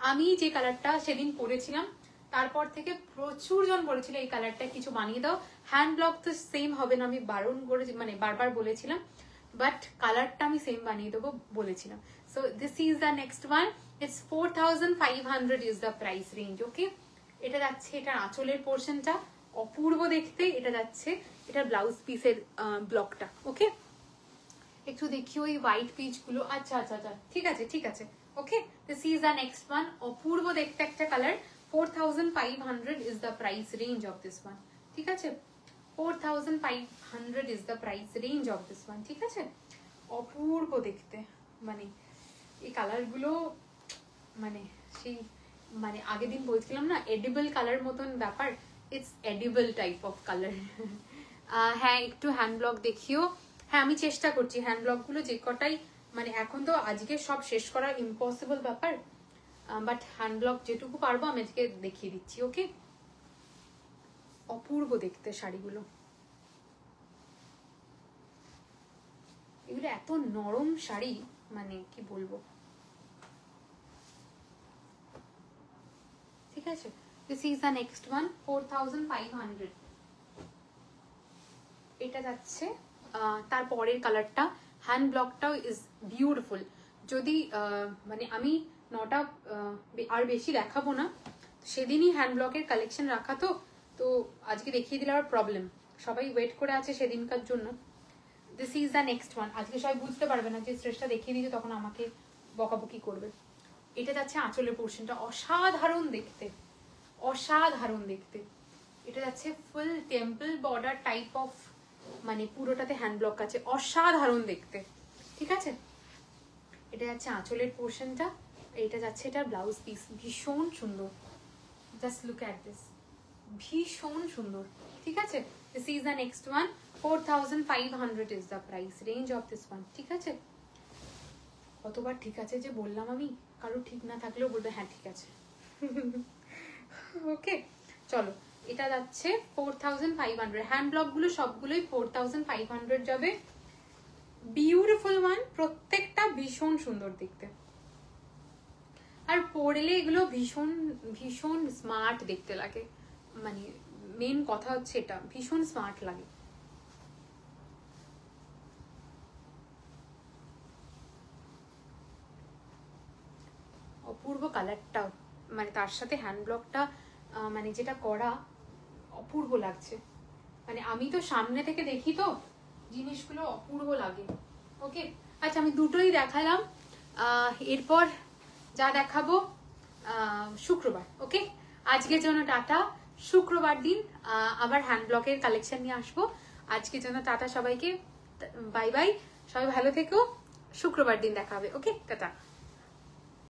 আমি যে কালারটা সেদিন পরেছিলাম তারপর থেকে প্রচুর জন বলেছিল এই কালারটা কিছু বানিয়ে দাও, হ্যান্ড ব্লক তো সেম হবে না আমি বারণ করে মানে বারবার বলেছিলাম, বাট কালারটা আমি সেম বানিয়ে দেবো বলেছিলাম। So this is the next one, it's 4,500 is the price range, okay এটা যাচ্ছে এটার আঁচলের পোর্শনটা অপূর্ব দেখতে, এটা যাচ্ছে এটার ব্লাউজ পিসের ব্লকটা, ওকে একটু দেখি ওই হোয়াইট পিচ গুলো, আচ্ছা আচ্ছা আচ্ছা ঠিক আছে ঠিক আছে, okay this is the next one, অপূর্ব দেখতে একটা colour, 4,500 is the price range of this one, ঠিক আছে 4,500 is the price range of this one, ঠিক আছে অপূর্ব দেখতে, মানে এই কালার গুলো মানে সেই মানে আগের দিন বলছিলাম না এডিবল কালার মতন ব্যাপার, it's edible type of colour. হ্যাঁ একটু হ্যান্ড ব্লক দেখিও, হ্যাঁ আমি চেষ্টা করছি হ্যান্ড ব্লক গুলো যে কটাই, মানে এখন তো আজকে সব শেষ করা ইম্পসিবল ব্যাপার, বাট হ্যান্ড ব্লক যেটুকু পারবো আমি আজকে দেখিয়ে দিচ্ছি, ওকে অপূর্ব দেখতে শাড়িগুলো, এগুলো এত নরম শাড়ি মানে কি বলবো, ঠিক আছে this is the next one 4,500, এটা যাচ্ছে তার পরের কালারটা, হ্যান্ড ব্লকটাও ইজ বিউটিফুল, যদি মানে আমি নটা আর বেশি দেখাবো না, সেদিনই হ্যান্ড ব্লকের কালেকশন রাখা তো তো আজকে দেখিয়ে দিলে আর প্রবলেম, সবাই ওয়েট করে আছে সেদিনকার জন্য। This is the next one, আজকে সবাই বুঝতে পারবে না যে শ্রেষ্ঠা দেখিয়ে দিয়েছে তখন আমাকে বকাবকি করবে। এটা যাচ্ছে আঁচলের পোর্শনটা, অসাধারণ দেখতে অসাধারণ দেখতে, এটা যাচ্ছে ফুল টেম্পল বর্ডার টাইপ অফ মানে পুরোটাতে হ্যান্ড ব্লক আছে, অসাধারণ দেখতে। ঠিক আছে, এটা যাচ্ছে আঁচলের পোর্শনটা, এইটা যাচ্ছে এটার ব্লাউজ পিস। ভীষণ সুন্দর, জাস্ট লুক অ্যাট দিস, ভীষণ সুন্দর। ঠিক আছে, this is the next one. 4500 is the price range of this one. ঠিক আছে, কতবার ঠিক আছে যে বললাম আমি, কারো ঠিক না থাকলেও বলবে হ্যাঁ ঠিক আছে। ওকে, চলো, এটা যাচ্ছে 4500। হ্যান্ড ব্লক গুলো সবগুলোই 4500 যাবে। বিউটিফুল ওয়ান, প্রত্যেকটা ভীষণ সুন্দর দেখতে, আর পরলে এগুলো ভীষণ ভীষণ স্মার্ট দেখতে লাগে। মানে মেন কথা হচ্ছে এটা, ভীষণ স্মার্ট লাগে। অপূর্ব কালারটাও, মানে তার সাথে হ্যান্ড ব্লকটা মানে যেটা করা, অপূর্ব লাগছে। মানে আমি তো সামনে থেকে দেখি তো জিনিসগুলো অপূর্ব লাগে। ওকে, আচ্ছা আমি দুটোই দেখালাম, এরপর যা দেখাবো শুক্রবার। ওকে, আজকের জন্য টাটা। শুক্রবার দিন আবার হ্যান্ড ব্লকের কালেকশন নিয়ে আসবো। আজকের জন্য টাটা সবাইকে, বাই বাই, সবাই ভালো থেকো, শুক্রবার দিন দেখা হবে। ওকে, টাটা।